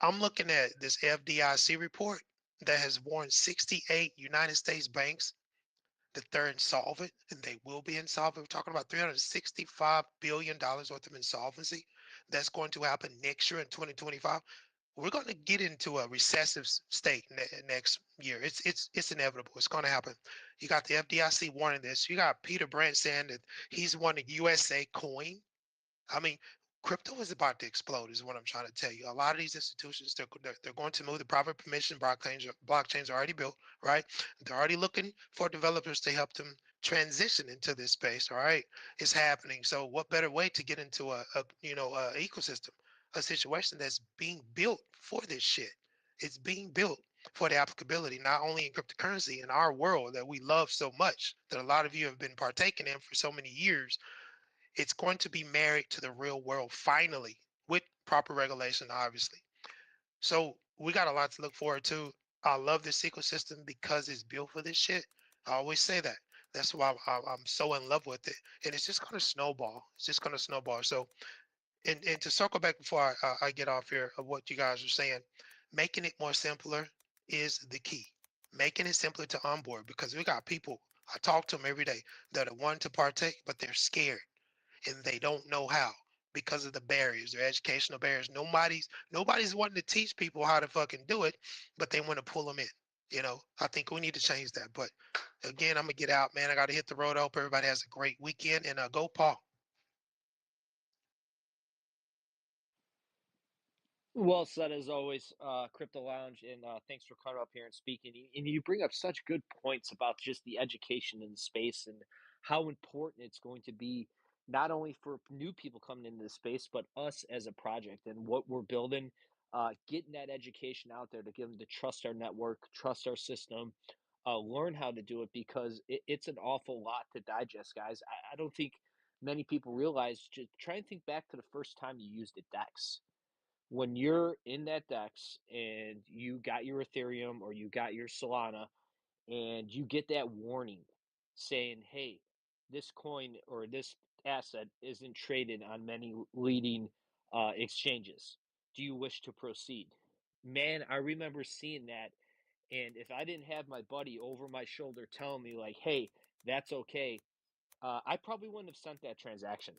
[SPEAKER 10] I'm looking at this FDIC report that has warned 68 United States banks that they're insolvent, and they will be insolvent. We're talking about $365 billion worth of insolvency that's going to happen next year in 2025. We're going to get into a recessive state next year. It's inevitable. It's going to happen. You got the FDIC warning this. You got Peter Brandt saying that he's wanting USA coin. I mean, crypto is about to explode, is what I'm trying to tell you. A lot of these institutions, they're going to move. The private permission blockchains are already built, right? They're already looking for developers to help them transition into this space. All right, it's happening. So, what better way to get into a ecosystem, a situation that's being built for this shit? It's being built for the applicability, not only in cryptocurrency in our world that we love so much, that a lot of you have been partaking in for so many years. it's going to be married to the real world finally with proper regulation, obviously. So we got a lot to look forward to. I love this ecosystem because it's built for this shit. I always say that. That's why I'm so in love with it, and it's just gonna snowball. It's just gonna snowball. So, and to circle back before I get off here of what you guys are saying, making it more simpler is the key. Making it simpler to onboard because we got people. I talk to them every day that are wanting to partake, but they're scared and they don't know how because of the barriers, their educational barriers. Nobody's wanting to teach people how to fucking do it, but they want to pull them in. I think we need to change that. But again, I'm gonna get out, man. I got to hit the road. I hope everybody has a great weekend and go Paul.
[SPEAKER 1] Well said as always, Crypto Lounge, and thanks for coming up here and speaking. And you bring up such good points about just the education in the space and how important it's going to be, not only for new people coming into the space, but us as a project and what we're building. Getting that education out there to give them to trust our network, trust our system, learn how to do it because it's an awful lot to digest, guys. I don't think many people realize. Just try and think back to the first time you used a DEX when you're in that DEX and you got your Ethereum or you got your Solana and you get that warning saying, hey, this coin or this asset isn't traded on many leading exchanges. Do you wish to proceed? Man, I remember seeing that. And if I didn't have my buddy over my shoulder telling me, like, hey, that's okay, I probably wouldn't have sent that transaction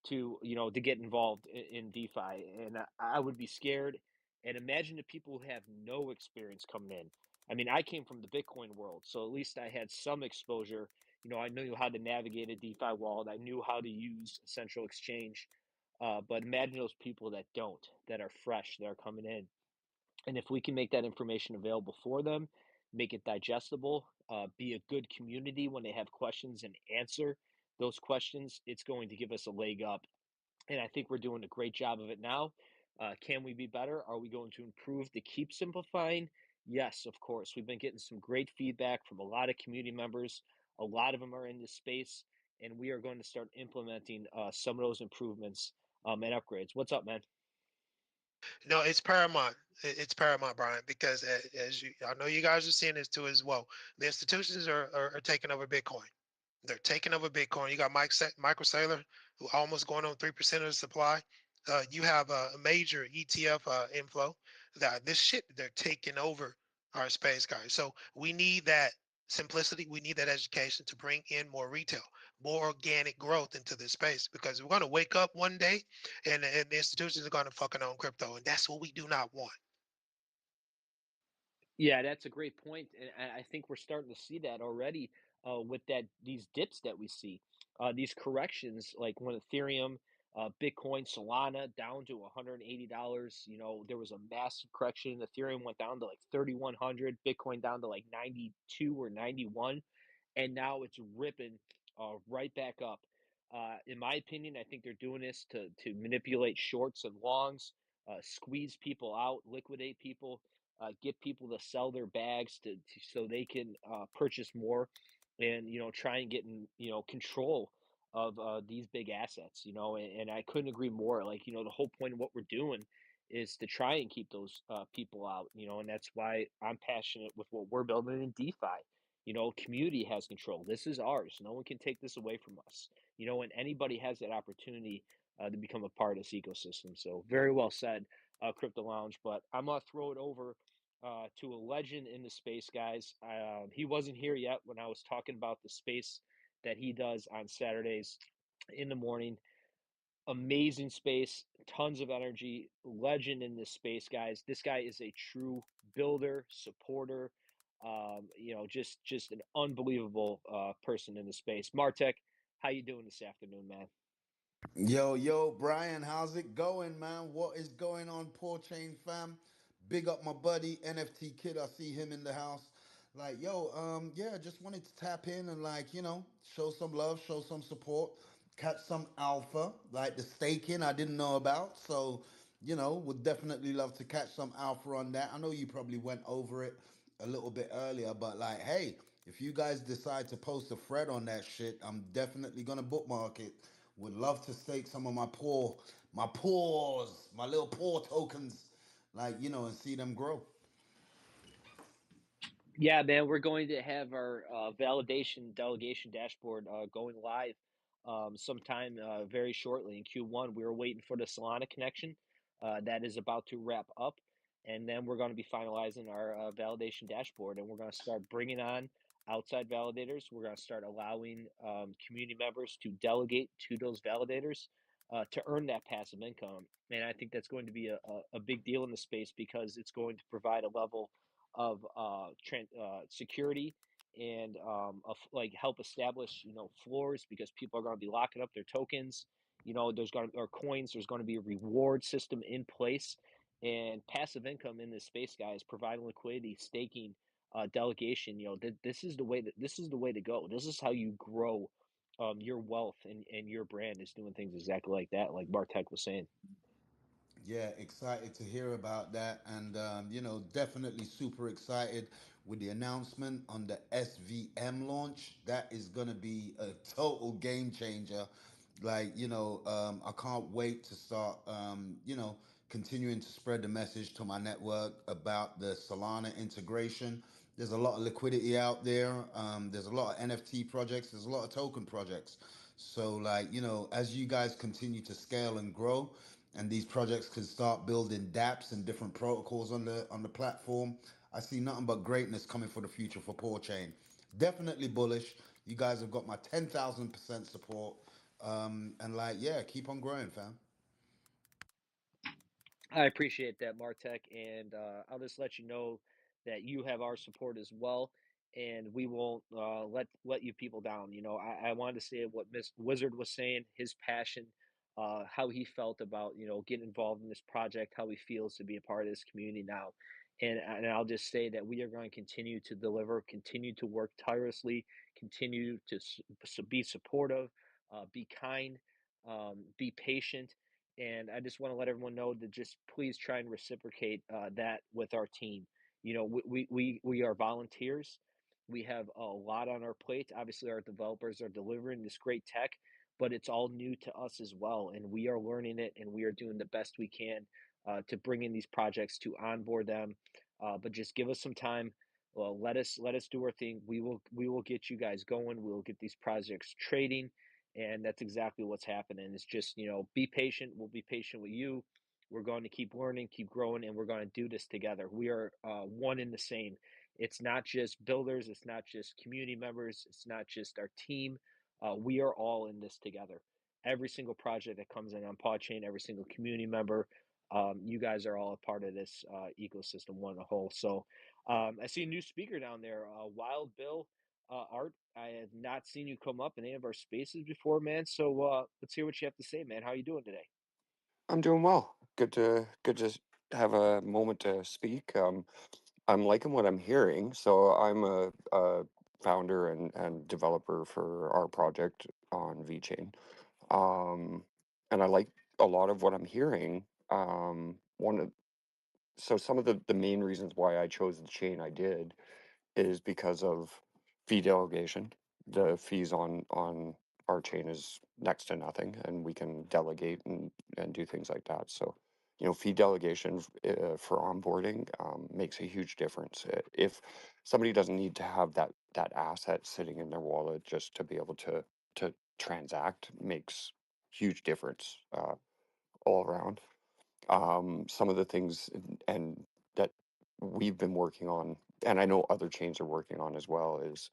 [SPEAKER 1] to get involved in DeFi, and I would be scared. And imagine the people who have no experience coming in. I mean, I came from the Bitcoin world, so at least I had some exposure. I knew how to navigate a DeFi wallet. I knew how to use a central exchange. But imagine those people that don't, that are fresh, that are coming in. And if we can make that information available for them, make it digestible, be a good community when they have questions and answer those questions, it's going to give us a leg up, and I think we're doing a great job of it now. Can we be better? Are we going to improve to keep simplifying? Yes, of course. We've been getting some great feedback from a lot of community members. A lot of them are in this space, and we are going to start implementing some of those improvements and upgrades. What's up, man?
[SPEAKER 10] No, it's paramount. It's paramount, Brian, because I know you guys are seeing this too as well. The institutions are taking over Bitcoin. They're taking over Bitcoin. You got Michael Saylor, who almost going on 3% of the supply. You have a major ETF inflow. That this shit they're taking over our space, guys. So we need that simplicity. We need that education to bring in more retail, more organic growth into this space because we're going to wake up one day and the institutions are going to fucking own crypto, and that's what we do not want.
[SPEAKER 1] Yeah, that's a great point, and I think we're starting to see that already with these dips that we see, these corrections, like when Ethereum, Bitcoin, Solana down to $180. There was a massive correction. Ethereum went down to like 3,100, Bitcoin down to like 92 or 91, and now it's ripping right back up. In my opinion, I think they're doing this to manipulate shorts and longs, squeeze people out, liquidate people, get people to sell their bags so they can purchase more, and try and get in control of these big assets. And I couldn't agree more. Like the whole point of what we're doing is to try and keep those people out. And that's why I'm passionate with what we're building in DeFi. Community has control. This is ours. No one can take this away from us. And anybody has that opportunity to become a part of this ecosystem. So very well said, Crypto Lounge. But I'm gonna throw it over to a legend in the space, guys. He wasn't here yet when I was talking about the space that he does on Saturdays in the morning. Amazing space, tons of energy, legend in this space, guys. This guy is a true builder, supporter. Just an unbelievable person in the space. Martek, how you doing this afternoon, man?
[SPEAKER 11] Yo, Brian, how's it going, man? What is going on, Paw Chain fam? Big up my buddy, NFT Kid. I see him in the house. Yeah, just wanted to tap in and show some love, show some support, catch some alpha, like the staking I didn't know about. So, would definitely love to catch some alpha on that. I know you probably went over it a little bit earlier, but hey, if you guys decide to post a thread on that shit, I'm definitely gonna bookmark it. Would love to stake some of my paws, my little paw tokens, like and see them grow.
[SPEAKER 1] Yeah, man, we're going to have our validation delegation dashboard going live sometime very shortly in Q1. We were waiting for the Solana connection. That is about to wrap up. And then we're going to be finalizing our validation dashboard. And we're going to start bringing on outside validators. We're going to start allowing community members to delegate to those validators to earn that passive income. And I think that's going to be a big deal in the space because it's going to provide a level of security and like help establish floors because people are going to be locking up their tokens. There's going to or coins. There's going to be a reward system in place, and passive income in this space, guys, providing liquidity, staking, delegation. This is the way to go. This is how you grow your wealth and your brand is doing things exactly like that, like Bartek was saying.
[SPEAKER 11] Yeah, excited to hear about that. And, definitely super excited with the announcement on the SVM launch. That is going to be a total game changer. Like, I can't wait to start, continuing to spread the message to my network about the Solana integration. There's a lot of liquidity out there. There's a lot of NFT projects. There's a lot of token projects. So, like, as you guys continue to scale and grow, and these projects can start building dApps and different protocols on the platform, I see nothing but greatness coming for the future for Paw Chain. Definitely bullish. You guys have got my 10,000% support. And like, yeah, keep on growing, fam.
[SPEAKER 1] I appreciate that, Martech, and I'll just let you know that you have our support as well, and we won't let you people down. I wanted to say what Miss Wizard was saying, his passion, how he felt about getting involved in this project, how he feels to be a part of this community now, and I'll just say that we are going to continue to deliver, continue to work tirelessly, continue to be supportive, be kind, be patient, and I just want to let everyone know to just please try and reciprocate that with our team. We are volunteers. We have a lot on our plate. Obviously, our developers are delivering this great tech, but it's all new to us as well, and we are learning it, and we are doing the best we can to bring in these projects to onboard them. But just give us some time. Well, let us do our thing. We will get you guys going. We will get these projects trading, and that's exactly what's happening. It's just, be patient. We'll be patient with you. We're going to keep learning, keep growing, and we're going to do this together. We are one in the same. It's not just builders, it's not just community members, it's not just our team. We are all in this together. Every single project that comes in on PodChain, every single community member, you guys are all a part of this ecosystem, one a whole. So I see a new speaker down there, Wild Bill. Art, I have not seen you come up in any of our spaces before, man. So let's hear what you have to say, man. How are you doing today?
[SPEAKER 12] I'm doing well. Good to have a moment to speak. I'm liking what I'm hearing. So I'm a founder and developer for our project on VChain. And I like a lot of what I'm hearing. So some of the main reasons why I chose the chain I did is because of fee delegation. The fees on our chain is next to nothing, and we can delegate and do things like that. So, fee delegation for onboarding makes a huge difference. If somebody doesn't need to have that asset sitting in their wallet just to be able to transact, makes huge difference all around. Some of the things and that we've been working on, and I know other chains are working on as well, is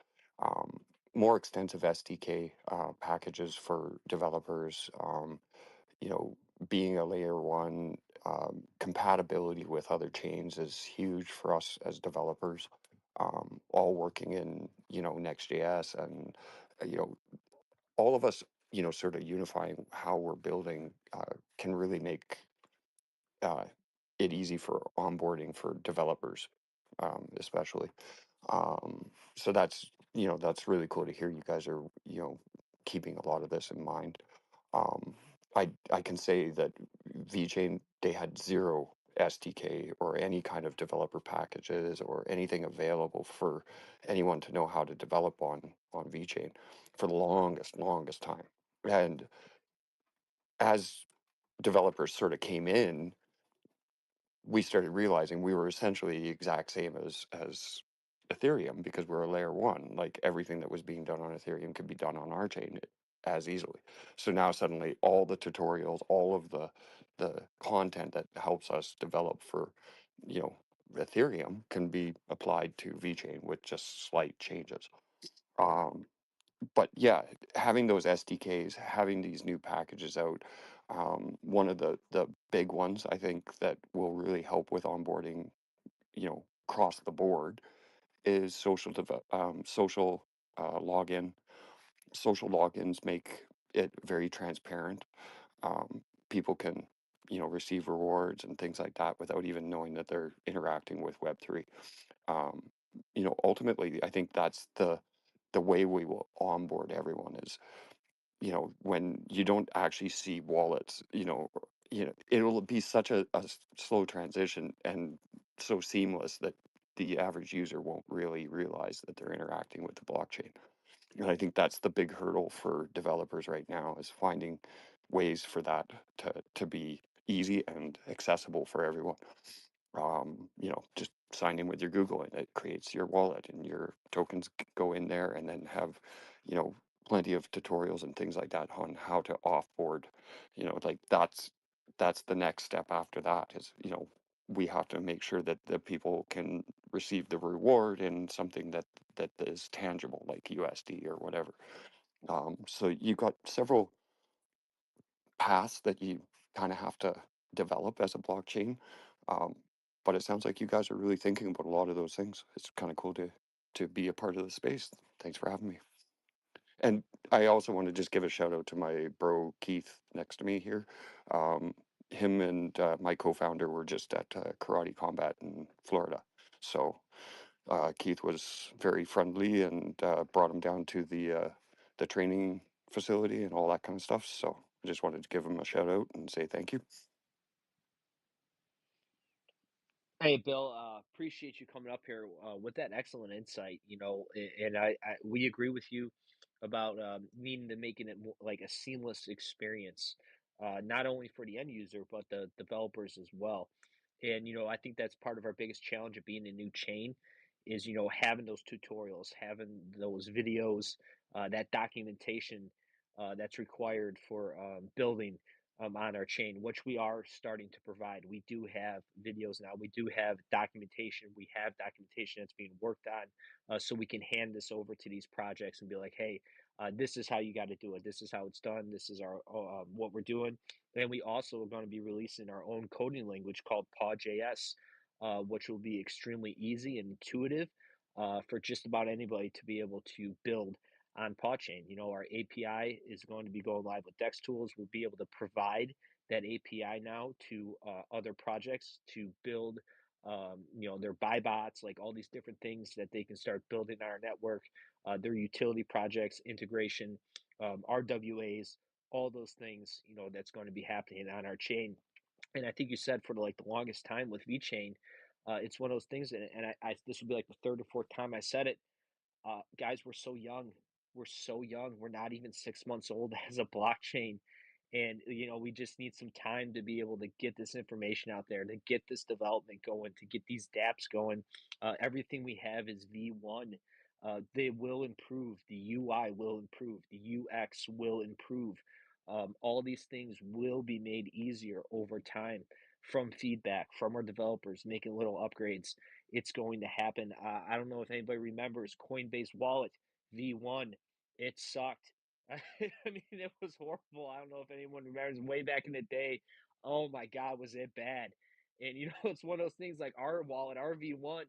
[SPEAKER 12] more extensive SDK packages for developers. Being a layer one, compatibility with other chains is huge for us as developers. All working in Next.js, and you know all of us sort of unifying how we're building can really make uh, it easy for onboarding for developers, especially. So that's really cool to hear. You guys are keeping a lot of this in mind. Um, I can say that VChain, they had zero SDK or any kind of developer packages or anything available for anyone to know how to develop on VChain for the longest time. And as developers sort of came in, we started realizing we were essentially the exact same as Ethereum because we're a layer one. Like everything that was being done on Ethereum could be done on our chain as easily. So now suddenly all the tutorials, all of the content that helps us develop for, you know, Ethereum can be applied to VeChain with just slight changes. Um, but yeah, having those SDKs, having these new packages out, one of the big ones I think that will really help with onboarding, you know, across the board is social login. Social logins make it very transparent. People can, you know, receive rewards and things like that without even knowing that they're interacting with Web3. Um, you know, ultimately, I think that's the way we will onboard everyone is, you know, when you don't actually see wallets, you know, it'll be such a slow transition and so seamless that the average user won't really realize that they're interacting with the blockchain. And I think that's the big hurdle for developers right now is finding ways for that to be easy and accessible for everyone. You know, just sign in with your Google and it creates your wallet and your tokens go in there and then have, you know, plenty of tutorials and things like that on how to offboard. You know, like that's the next step after that is, you know, we have to make sure that the people can receive the reward in something that is tangible like USD or whatever. So you've got several paths that you kind of have to develop as a blockchain. Um, but it sounds like you guys are really thinking about a lot of those things. It's kind of cool to be a part of the space. Thanks for having me. And I also want to just give a shout out to my bro Keith next to me here. Um, him and my co-founder were just at Karate Combat in Florida. So Keith was very friendly and brought him down to the training facility and all that kind of stuff. So I just wanted to give him a shout out and say thank you.
[SPEAKER 1] Hey, Bill, appreciate you coming up here with that excellent insight. And we agree with you about needing to making it more, like a seamless experience, not only for the end user but the developers as well. And I think that's part of our biggest challenge of being a new chain is having those tutorials, having those videos, that documentation that's required for building on our chain, which we are starting to provide. We do have videos now. We do have documentation. We have documentation that's being worked on, so we can hand this over to these projects and be like, "Hey, this is how you got to do it. This is how it's done. This is our what we're doing." And we also are going to be releasing our own coding language called PAW.js, which will be extremely easy and intuitive for just about anybody to be able to build on PAW Chain. Our API is going to be going live with Dex Tools. We'll be able to provide that API now to other projects to build, their buy bots, like all these different things that they can start building on our network, their utility projects, integration, RWAs, all those things, that's going to be happening on our chain. And I think you said for the longest time with VeChain, it's one of those things, and I this will be like the third or fourth time I said it. Guys, we're so young. We're so young. We're not even 6 months old as a blockchain. And, we just need some time to be able to get this information out there, to get this development going, to get these dApps going. Everything we have is V1. They will improve. The UI will improve. The UX will improve. All these things will be made easier over time from feedback from our developers, making little upgrades. It's going to happen. I don't know if anybody remembers Coinbase Wallet V1. It sucked. I mean, it was horrible. I don't know if anyone remembers way back in the day. Oh my God, was it bad? And it's one of those things like our wallet, our V1.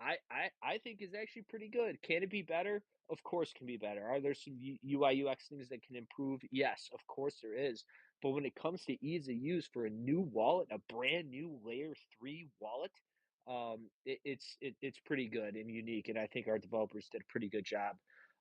[SPEAKER 1] I think is actually pretty good. Can it be better? Of course, can be better. Are there some UI UX things that can improve? Yes, of course there is. But when it comes to ease of use for a new wallet, a brand new layer 3 wallet, it's pretty good and unique, and I think our developers did a pretty good job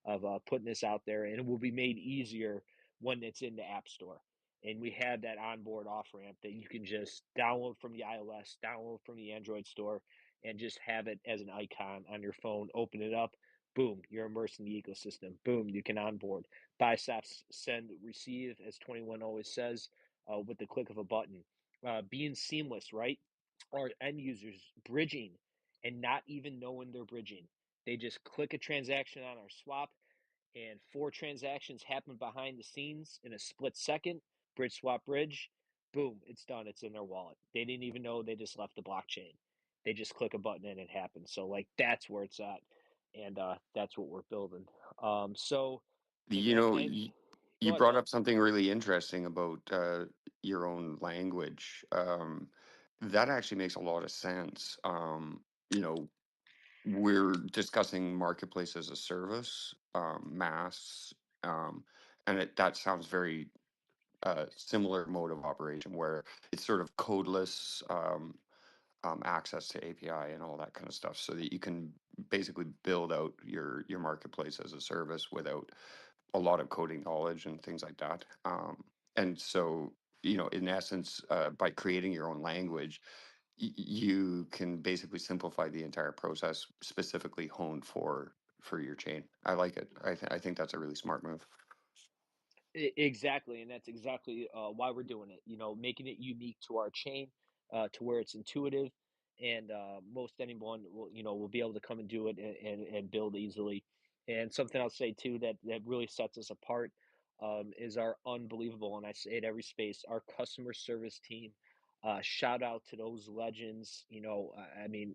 [SPEAKER 1] of putting this out there, and it will be made easier when it's in the App Store. And we have that onboard off ramp that you can just download from the iOS, download from the Android store, and just have it as an icon on your phone. Open it up, boom, you're immersed in the ecosystem. Boom, you can onboard, buy, stop, send, receive, as 21 always says. with the click of a button. Being seamless, right? Our end users bridging and not even knowing they're bridging. They just click a transaction on our swap, and 4 transactions happen behind the scenes in a split second. Bridge swap bridge, boom, it's done. It's in their wallet. They didn't even know they just left the blockchain. They just click a button and it happens. So like that's where it's at, and that's what we're building. So
[SPEAKER 12] You
[SPEAKER 1] and
[SPEAKER 12] know,
[SPEAKER 1] and go
[SPEAKER 12] you
[SPEAKER 1] ahead,
[SPEAKER 12] brought
[SPEAKER 1] Phil.
[SPEAKER 12] up something really interesting about your own language. That actually makes a lot of sense. You know, we're discussing marketplace as a service, mass, and that sounds very similar mode of operation where it's sort of codeless access to API and all that kind of stuff, so that you can basically build out your marketplace as a service without a lot of coding knowledge and things like that. And so, you know, in essence, by creating your own language, you can basically simplify the entire process, specifically honed for your chain. I like it. I think that's a really smart move.
[SPEAKER 1] Exactly, and that's exactly why we're doing it. You know, making it unique to our chain, to where it's intuitive, and most anyone will be able to come and do it and build easily. And something I'll say too that really sets us apart is our unbelievable, and I say it every space, our customer service team. Shout out to those legends. I mean,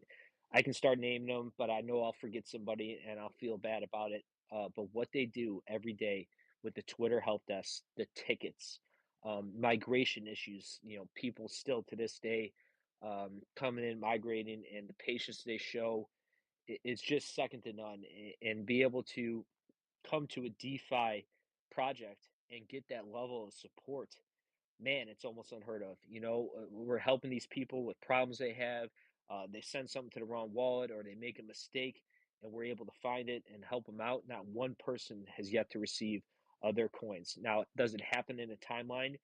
[SPEAKER 1] I can start naming them, but I know I'll forget somebody, and I'll feel bad about it. But what they do every day with the Twitter help desk, the tickets, migration issues. People still to this day coming in, migrating, and the patience they show is just second to none. And be able to come to a DeFi project and get that level of support, man, it's almost unheard of. We're helping these people with problems they have. They send something to the wrong wallet or they make a mistake, and we're able to find it and help them out. Not one person has yet to receive their coins. Now, does it happen in a timeline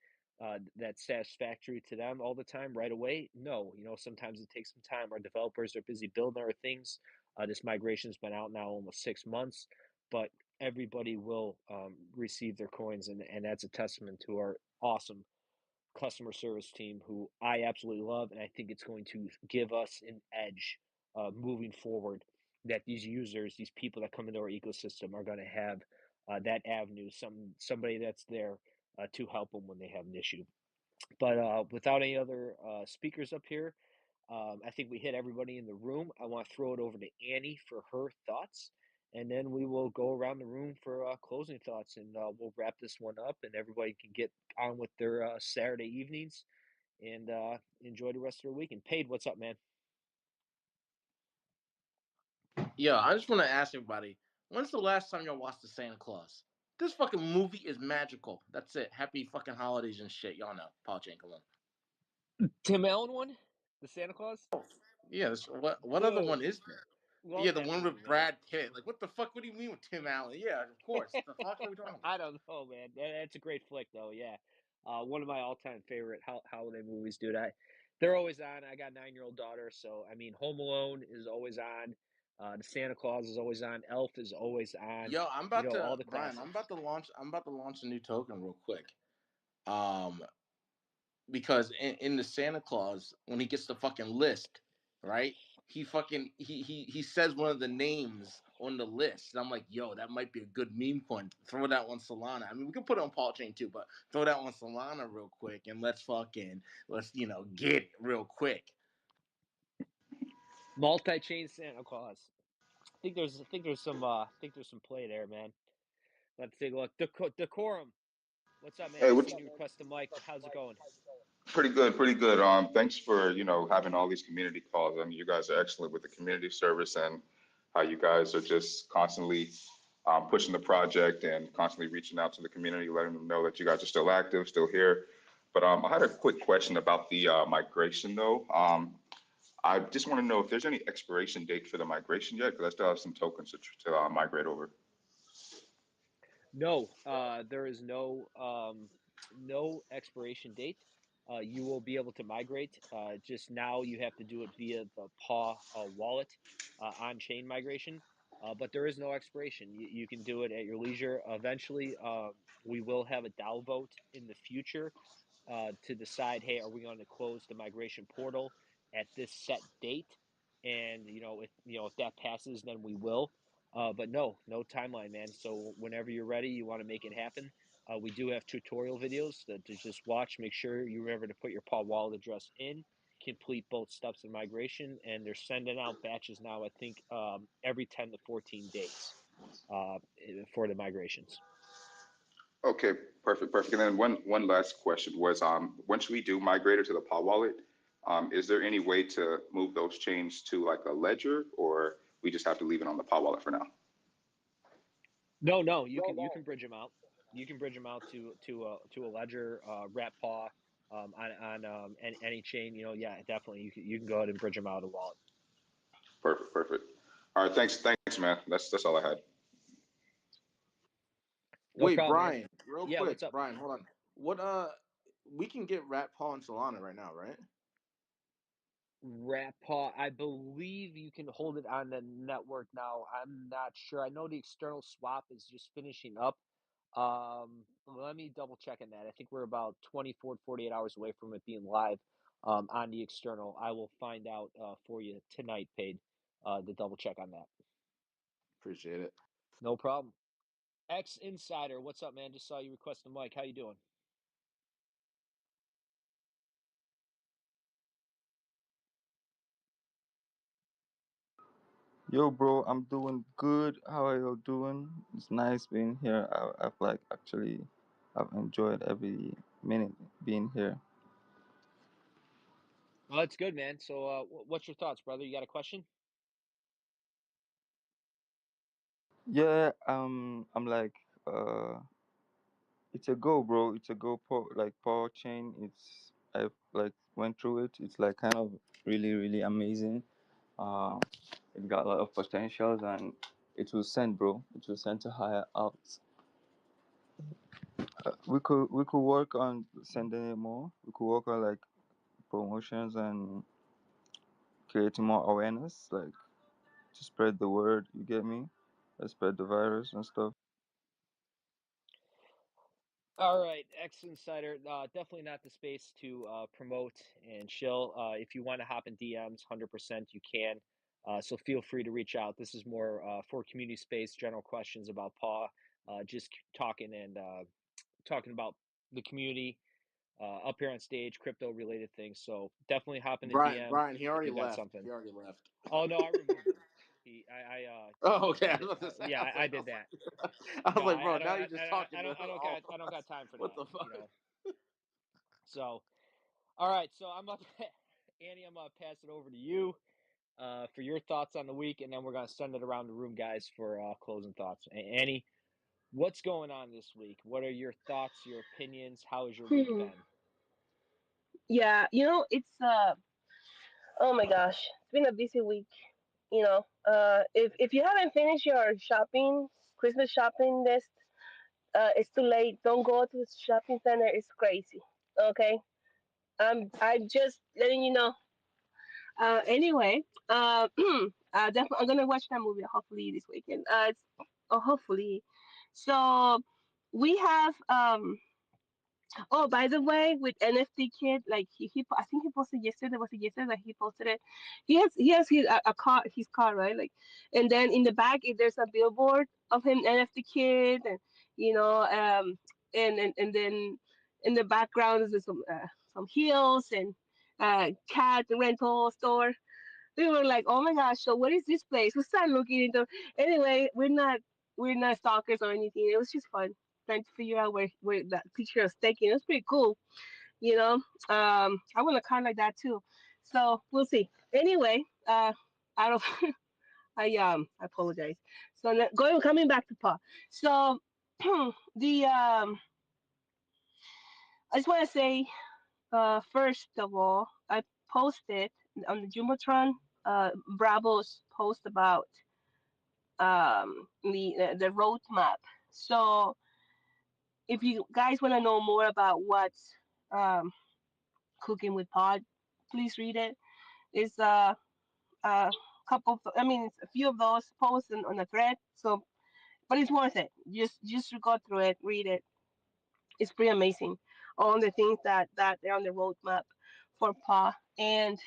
[SPEAKER 1] that's satisfactory to them all the time right away? No. Sometimes it takes some time. Our developers are busy building our things. This migration's been out now almost 6 months, but everybody will receive their coins, and that's a testament to our awesome customer service team who I absolutely love, and I think it's going to give us an edge moving forward. That these users, these people that come into our ecosystem, are going to have that avenue, somebody that's there to help them when they have an issue. But without any other speakers up here, I think we hit everybody in the room. I want to throw it over to Annie for her thoughts, and then we will go around the room for closing thoughts, and we'll wrap this one up, and everybody can get on with their Saturday evenings and enjoy the rest of their week. And Paid, what's up, man?
[SPEAKER 6] Yeah, I just want to ask everybody, when's the last time y'all watched the Santa Claus? This fucking movie is magical. That's it. Happy fucking holidays and shit. Y'all know. PAW Chain, come on.
[SPEAKER 1] Tim Allen one, the Santa Claus,
[SPEAKER 6] Yeah, what other
[SPEAKER 1] dude.
[SPEAKER 6] one is there? Yeah,
[SPEAKER 1] Love
[SPEAKER 6] the
[SPEAKER 1] that
[SPEAKER 6] one
[SPEAKER 1] movie,
[SPEAKER 6] with
[SPEAKER 1] man.
[SPEAKER 6] Brad Pitt. Like, what the fuck? What do you mean with Tim Allen? Yeah, of course. The fuck are we talking about?
[SPEAKER 1] I don't know, man. That's a great flick, though. Yeah, one of my all-time favorite holiday movies, dude. They're always on. I got a 9-year-old daughter, so I mean, Home Alone is always on. The Santa Claus is always on. Elf is always on.
[SPEAKER 6] Yo, I'm about
[SPEAKER 1] All
[SPEAKER 6] to
[SPEAKER 1] the
[SPEAKER 6] Brian. I'm
[SPEAKER 1] classics.
[SPEAKER 6] about to launch. I'm about to launch a new token real quick. Um, because in the Santa Claus, when he gets the fucking list, right? He says one of the names on the list. And I'm like, yo, that might be a good meme coin. Throw that on Solana. I mean, we could put it on Paul Chain too, but throw that on Solana real quick and let's get it real quick.
[SPEAKER 1] Multi-chain Santa Claus. I think there's some play there, man. Let's take a look. Decorum. What's up, man?
[SPEAKER 13] Hey,
[SPEAKER 1] I
[SPEAKER 13] what's
[SPEAKER 1] seen you request the mic. How's it going?
[SPEAKER 13] pretty good, pretty good. Thanks for, having all these community calls. I mean, you guys are excellent with the community service and how you guys are just constantly pushing the project and constantly reaching out to the community, letting them know that you guys are still active, still here. But I had a quick question about the migration though. I just want to know if there's any expiration date for the migration yet, because I still have some tokens to migrate over.
[SPEAKER 1] No, there is no expiration date. You will be able to migrate. Just now, you have to do it via the PAW wallet on-chain migration. But there is no expiration. You can do it at your leisure. Eventually, we will have a DAO vote in the future to decide, hey, are we going to close the migration portal at this set date? And if that passes, then we will. But no timeline, man. So whenever you're ready, you want to make it happen. We do have tutorial videos to just watch. Make sure you remember to put your PAW wallet address in, complete both steps of migration, and they're sending out batches now. I think every 10 to 14 days for the migrations.
[SPEAKER 13] Okay, perfect, perfect. And then one last question was, once we do migrate it to the PAW wallet, is there any way to move those chains to like a ledger, or we just have to leave it on the PAW wallet for now?
[SPEAKER 1] No, you can bridge them out. You can bridge them out to a ledger, wrap paw, on any chain. Yeah, definitely. You can go ahead and bridge them out of the wallet.
[SPEAKER 13] Perfect, perfect. All right, thanks, man. That's all I had.
[SPEAKER 1] No
[SPEAKER 6] Wait,
[SPEAKER 1] problem, man.
[SPEAKER 6] Brian, real
[SPEAKER 1] Yeah,
[SPEAKER 6] quick,
[SPEAKER 1] what's up?
[SPEAKER 6] Brian, hold on. What we can get Rat Paw and Solana right now, right?
[SPEAKER 1] Wrap paw. I believe you can hold it on the network now. I'm not sure. I know the external swap is just finishing up. Let me double check on that. I think we're about 24 to 48 hours away from it being live on the external. I will find out for you tonight, Paid, to double check on that.
[SPEAKER 6] Appreciate it.
[SPEAKER 1] No problem. X Insider, what's up, man? Just saw you request the mic. How you doing?
[SPEAKER 14] Yo, bro, I'm doing good. How are you doing? It's nice being here. I've like actually, I've enjoyed every minute being here.
[SPEAKER 1] Well, that's good, man. So, what's your thoughts, brother? You got a question?
[SPEAKER 14] Yeah, I'm like, it's a go, bro. It's a go. Like Power Chain. I've like went through it. It's like kind of really, really amazing. Uh, it got a lot of potentials, and it will send, bro. It will send to higher ups. We could work on sending it more. We could work on like promotions and creating more awareness, like to spread the word. You get me? Spread the virus and stuff.
[SPEAKER 1] All right, X Insider. Definitely not the space to promote and chill. If you want to hop in DMs, 100% you can. So feel free to reach out. This is more for community space, general questions about PAW, just talking and talking about the community up here on stage, crypto related things. So definitely hop in the DM
[SPEAKER 6] Brian, he
[SPEAKER 1] if
[SPEAKER 6] already
[SPEAKER 1] you got
[SPEAKER 6] left.
[SPEAKER 1] something.
[SPEAKER 6] He already left.
[SPEAKER 1] Oh no, I removed him.
[SPEAKER 6] Oh, okay.
[SPEAKER 1] I
[SPEAKER 6] I was
[SPEAKER 1] did.
[SPEAKER 6] about to say.
[SPEAKER 1] Yeah,
[SPEAKER 6] I was
[SPEAKER 1] I
[SPEAKER 6] like,
[SPEAKER 1] did that.
[SPEAKER 6] I was
[SPEAKER 1] No,
[SPEAKER 6] like,
[SPEAKER 1] I
[SPEAKER 6] bro,
[SPEAKER 1] don't.
[SPEAKER 6] now you're just talking to all
[SPEAKER 1] I
[SPEAKER 6] of
[SPEAKER 1] don't got
[SPEAKER 6] us.
[SPEAKER 1] time for
[SPEAKER 6] What
[SPEAKER 1] that.
[SPEAKER 6] the fuck?
[SPEAKER 1] So, all right. So I'm up, Annie. I'm gonna pass it over to you for your thoughts on the week, and then we're gonna send it around the room, guys, for closing thoughts. Annie, what's going on this week? What are your thoughts, your opinions? How has your week
[SPEAKER 2] Hmm.
[SPEAKER 1] been?
[SPEAKER 2] Yeah, it's oh my gosh, it's been a busy week. If you haven't finished your shopping, Christmas shopping list, it's too late. Don't go to the shopping center. It's crazy. Okay, I'm just letting you know. Anyway, definitely I'm gonna watch that movie hopefully this weekend. Hopefully. So we have Oh, by the way, with NFT Kid, like I think he posted yesterday. Was it yesterday that he posted it? He has a car, his car, right? Like, and then in the back, there's a billboard of him, NFT Kid, and you know, and then in the background is some heels and cat rental store. We were like, oh my gosh, so what is this place? We started looking into. Anyway, we're not stalkers or anything. It was just fun trying to figure out where that picture was taken. It was pretty cool, you know. I want a car like that too. So we'll see. Anyway, I don't. I apologize. So going coming back to Paul. So the I just want to say first of all, I posted on the Jumbotron Bravo's post about the roadmap. So if you guys want to know more about what's um, cooking with Pod, please read it. It's a couple of, I mean, it's a few of those posts on a thread. So, but it's worth it. Just go through it, read it. It's pretty amazing. on the things that are on the roadmap for PAW. And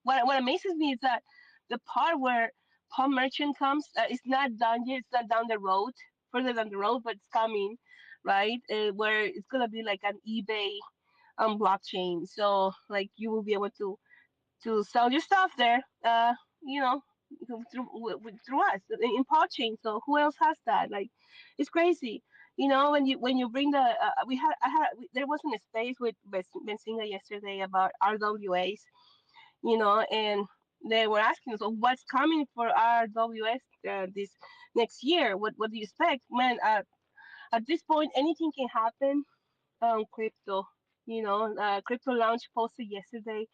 [SPEAKER 2] what amazes me is that the part where PAW Merchant comes, it's not done yet. It's not down the road, further down the road, but it's coming, right? Where it's gonna be like an eBay blockchain. So like you will be able to sell your stuff there. You know, through us in PAW Chain. So who else has that? Like, it's crazy. You know, when you bring the there wasn't a space with Benzinga yesterday about RWAs. You know, and they were asking us, so what's coming for RWS this next year? What do you expect, man? At this point, anything can happen on crypto. You know, crypto launch posted yesterday,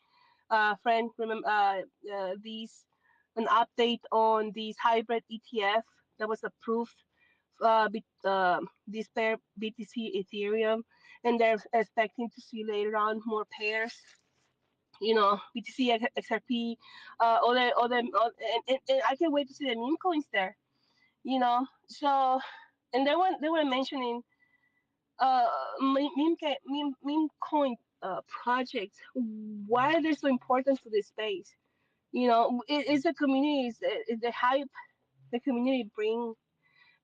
[SPEAKER 2] friend, remember these an update on these hybrid ETF that was approved, this pair BTC Ethereum, and they're expecting to see later on more pairs. You know, BTC XRP, and I can't wait to see the meme coins there. You know, so and they were mentioning meme coin projects. Why they're so important to this space? You know, it's a community. It's the hype the community brings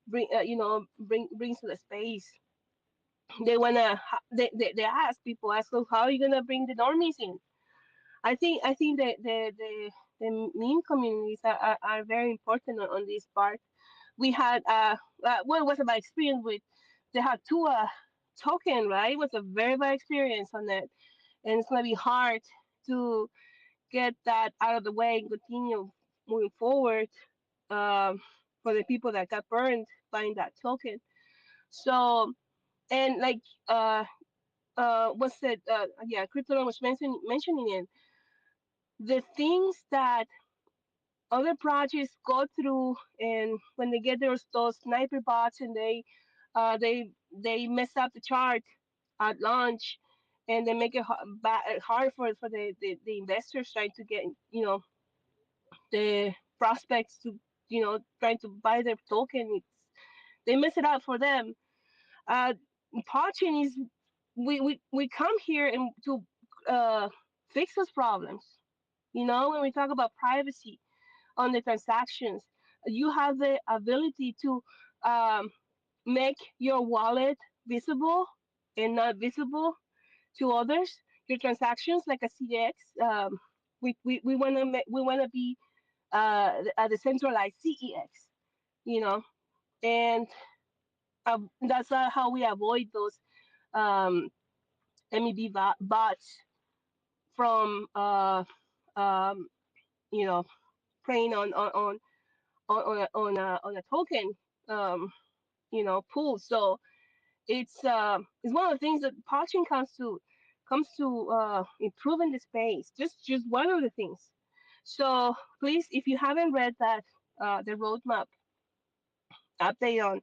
[SPEAKER 2] to the space. They wanna they ask people ask them, how are you gonna bring the normies in? I think that the meme communities are very important on this part. We had what was my experience with the Hatua token, right? It was a very bad experience on that, and it's gonna be hard to get that out of the way and continue moving forward, um, for the people that got burned buying that token. So and like what's it? Yeah, Crypto was mentioning it. The things that other projects go through, and when they get those sniper bots and they mess up the chart at launch, and they make it hard for the investors trying to get, you know, the prospects to, you know, trying to buy their token. They mess it up for them. uh Poaching is, we come here and to uh fix those problems. You know, when we talk about privacy on the transactions, you have the ability to um, make your wallet visible and not visible to others. Your transactions, like a CX, we want to be a decentralized CEX, you know, and that's how we avoid those um, MEB bots from you know, preying on a token, um, you know, pool. So it's one of the things that blockchain comes to improving the space. Just one of the things. So please, if you haven't read that the roadmap update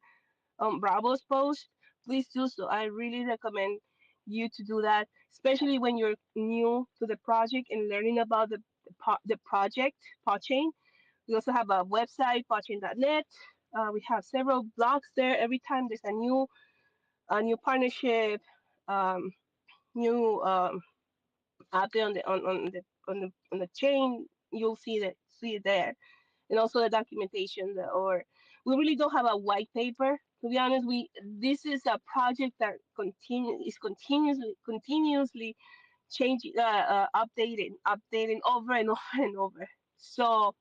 [SPEAKER 2] on Bravo's post, please do so. I really recommend you to do that, especially when you're new to the project and learning about the project Podchain. We also have a website, podchain.net. We have several blogs there. Every time there's a new partnership, um, new update on the chain, you'll see it there, and also the documentation. Or we really don't have a white paper. To be honest, we this is a project that continuously changing, updating over and over and over. So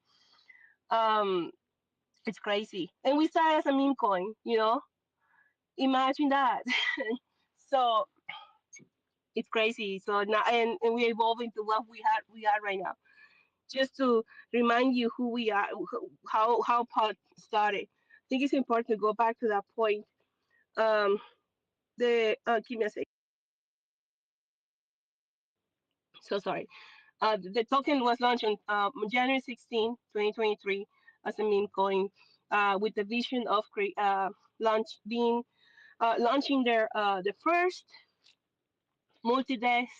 [SPEAKER 2] um, it's crazy. And we started as a meme coin, you know. Imagine that. So it's crazy. So now, and we evolve into what we are right now. Just to remind you who we are, how pod started. I think it's important to go back to that point. Um, the give me a second. So sorry. The token was launched on January 16, 2023, as a meme coin, with the vision of launching the first multi-desk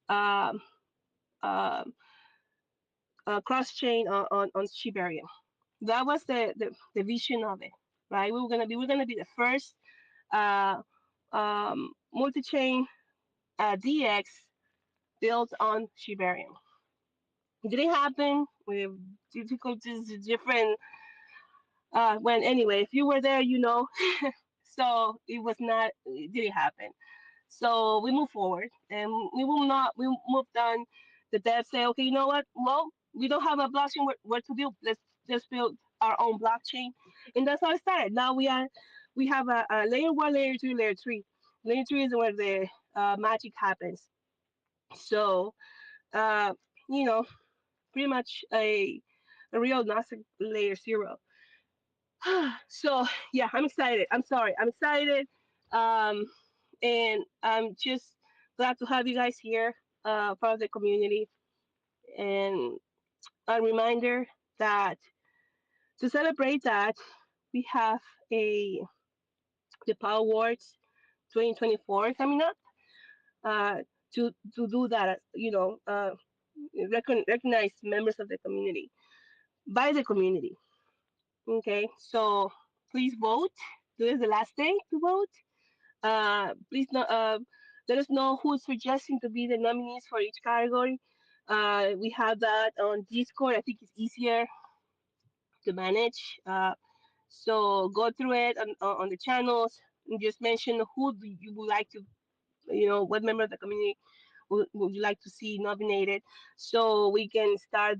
[SPEAKER 2] um, uh, cross-chain on Shibarium. That was the vision of it, right? We're gonna be the first multi-chain DX built on Shibarium. It didn't happen with difficulties, different. When anyway, if you were there, you know. So it was not. It didn't happen. So we move forward, and we will not. We moved on. The dev say, okay, you know what? Well, we don't have a blockchain. Where to build? Let's just build our own blockchain, and that's how it started. Now we have a layer one, layer two, layer three. Layer three is where the magic happens. So uh, you know, pretty much a real Gnostic layer zero. So yeah, I'm excited. I'm sorry, I'm excited. Um, and I'm just glad to have you guys here, part of the community. And a reminder that to celebrate that, we have a the Power Awards 2024 coming up. Uh, to do that, recognize members of the community by the community. Okay, so please vote. Today is the last day to vote. Please let us know who's suggesting to be the nominees for each category. We have that on Discord. I think it's easier to manage. So go through it on the channels and just mention who do you would like to, what member of the community would you like to see nominated, so we can start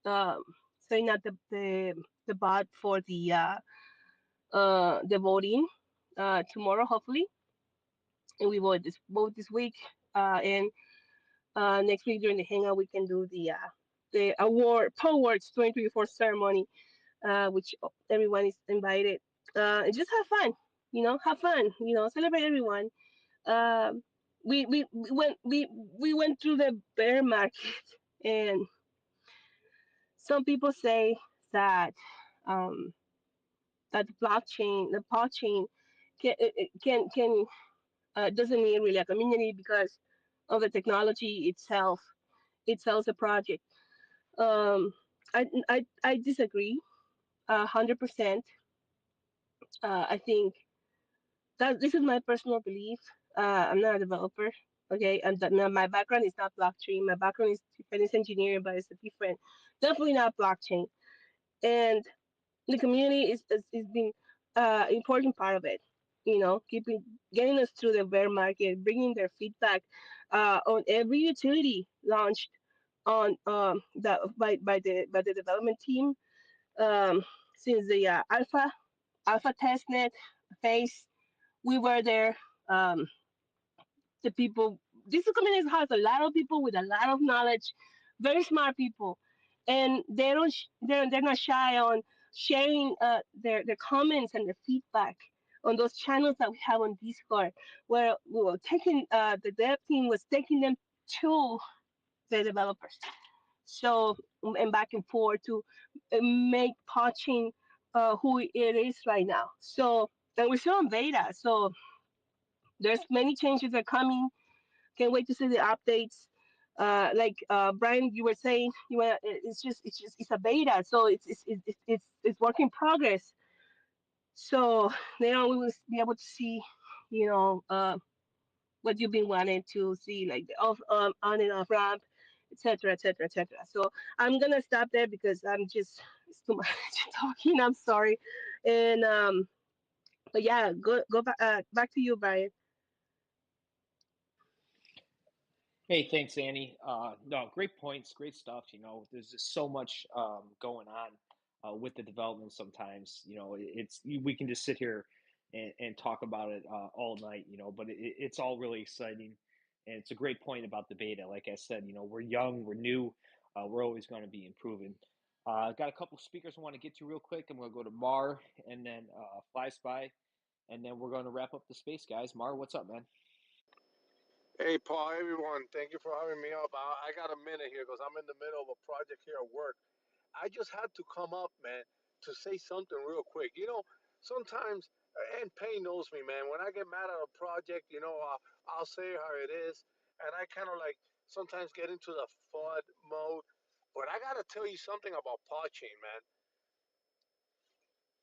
[SPEAKER 2] um, setting up the bot for the voting tomorrow, hopefully, and we vote this week, and next week during the hangout we can do the awards 2024 ceremony, which everyone is invited, and just have fun, have fun, celebrate everyone. Um, we went through the bear market, and some people say that um, that the blockchain, the pod chain, can doesn't need really a community because of the technology itself. It sells a project. Um, I disagree 100%. I think that this is my personal belief. I'm not a developer, okay, and my background is not blockchain. My background is finance engineering, but it's a different, definitely not blockchain. And the community is being important part of it. Keeping getting us through the bear market, bringing their feedback on every utility launched on by the development team, um, since the alpha testnet phase. We were there. Um, the people, this community has a lot of people with a lot of knowledge, very smart people, and they're not shy on sharing their comments and their feedback on those channels that we have on Discord, where we were taking the dev team was taking them to the developers. So and back and forth to make Poaching who it is right now. So and we're still in beta, so there's many changes are coming. Can't wait to see the updates. Like Brian, you were saying, it's a beta, so it's work in progress. So now we will be able to see, you know, uh, what you've been wanting to see, like the off on and off ramp, etc., etc., etc. So I'm gonna stop there because it's too much talking. I'm sorry, and but yeah, go back to you, Brian.
[SPEAKER 1] Hey, thanks, Annie. No, great points, great stuff. There's just so much going on with the development. Sometimes, we can just sit here and talk about it all night. But it's all really exciting, and it's a great point about the beta. Like I said, we're young, we're new, we're always going to be improving. Got a couple speakers I want to get to real quick. I'm going to go to Mar and then Fly Spy, and then we're going to wrap up the space, guys. Mar, what's up, man?
[SPEAKER 15] Hey, Paul, everyone, thank you for having me up. I got a minute here because I'm in the middle of a project here at work. I just had to come up, man, to say something real quick. Sometimes, and Payne knows me, man, when I get mad at a project, I'll say how it is. And I kind of like sometimes get into the FUD mode. But I got to tell you something about Podchain, man.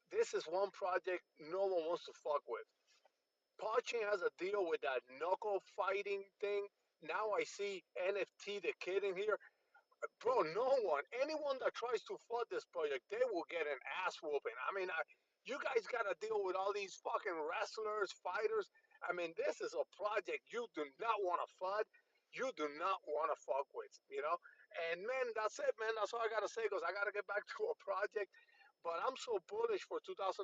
[SPEAKER 15] This is one project no one wants to fuck with. Paw Chain has a deal with that knuckle fighting thing. Now I see NFT the kid in here. Bro, no one, anyone that tries to flood this project, they will get an ass whooping. I mean, you guys got to deal with all these fucking wrestlers, fighters. I mean, this is a project you do not want to flood. You do not want to fuck with, you know? And man, that's it, man. That's all I got to say because I got to get back to a project. But I'm so bullish for 2025,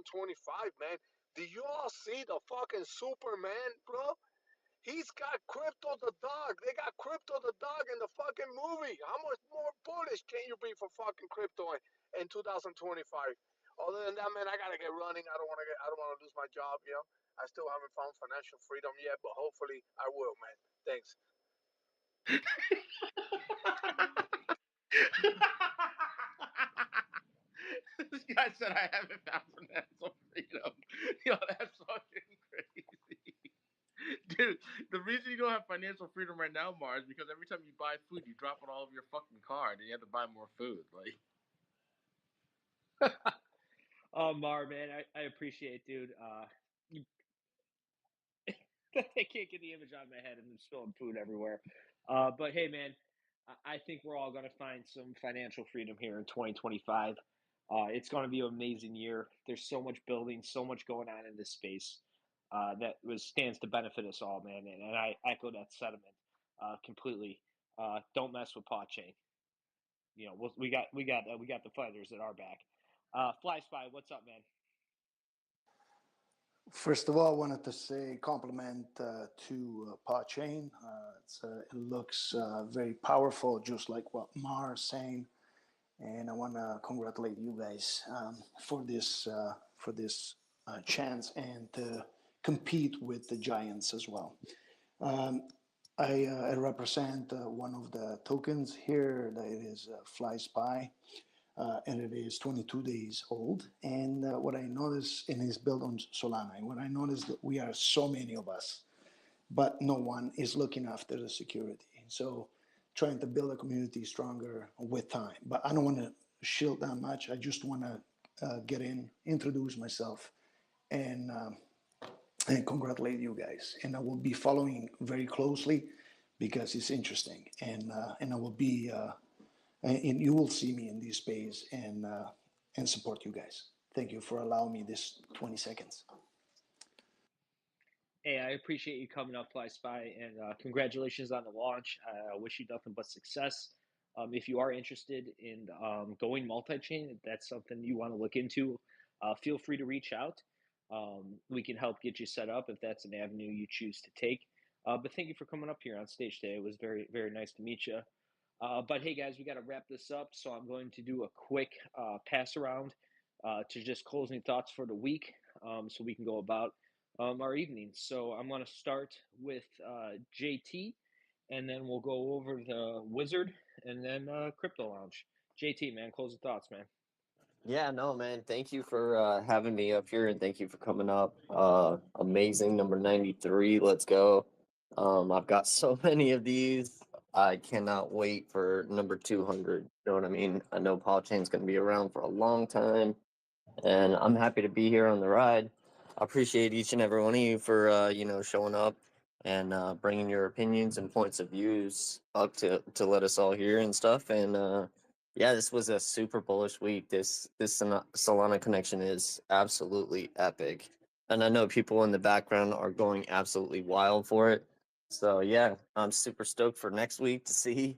[SPEAKER 15] man. Do you all see the fucking Superman, bro? He's got Crypto the dog. They got Crypto the dog in the fucking movie. How much more bullish can you be for fucking crypto in 2025? Other than that, man, I gotta get running. I don't want to lose my job. You know, I still haven't found financial freedom yet, but hopefully I will, man. Thanks.
[SPEAKER 6] This guy said I haven't found financial freedom. Yo, that's fucking crazy. Dude, the reason you don't have financial freedom right now, Mars, is because every time you buy food, you drop it all over your fucking card and you have to buy more food. Like,
[SPEAKER 1] Oh, Mar, man, I appreciate, dude. You, I can't get the image out of my head, and there's spilling food everywhere. But hey, man, I think we're all gonna find some financial freedom here in 2025. It's gonna be an amazing year. There's so much building, so much going on in this space that was stands to benefit us all, man. And I echo that sentiment completely. Don't mess with Pot Chain. You know, we got the fighters at our back. Fly Spy, what's up, man?
[SPEAKER 16] First of all, I wanted to say compliment to PAW Chain. It looks very powerful, just like what Mar is saying. And I want to congratulate you guys for this chance and to compete with the giants as well. Um, I represent one of the tokens here that is Fly Spy, and it is 22 days old. And what I noticed, and it's built on Solana, and what I noticed that we are so many of us, but no one is looking after the security. So trying to build a community stronger with time. But I don't want to shield that much. I just want to get in, introduce myself, and and congratulate you guys. And I will be following very closely because it's interesting, and I will be and you will see me in this space and support you guys. Thank you for allowing me this 20 seconds.
[SPEAKER 1] Hey, I appreciate you coming up, Fly Spy, and congratulations on the launch. I wish you nothing but success. If you are interested in going multi-chain, if that's something you want to look into, feel free to reach out. We can help get you set up if that's an avenue you choose to take. But thank you for coming up here on stage today. It was very, very nice to meet you. But hey, guys, we got to wrap this up. So I'm going to do a quick pass around to just closing thoughts for the week so we can go about our evening. So I'm going to start with JT, and then we'll go over the Wizard, and then Crypto Lounge. JT, man, close the thoughts, man.
[SPEAKER 9] Yeah, no, man. Thank you for having me up here, and thank you for coming up. Amazing, number 93. Let's go. I've got so many of these. I cannot wait for number 200. You know what I mean? I know Paul Chain's going to be around for a long time, and I'm happy to be here on the ride. I appreciate each and every one of you for showing up and bringing your opinions and points of views up to let us all hear and stuff. And yeah, this was a super bullish week. This Solana connection is absolutely epic, and I know people in the background are going absolutely wild for it. So yeah, I'm super stoked for next week to see.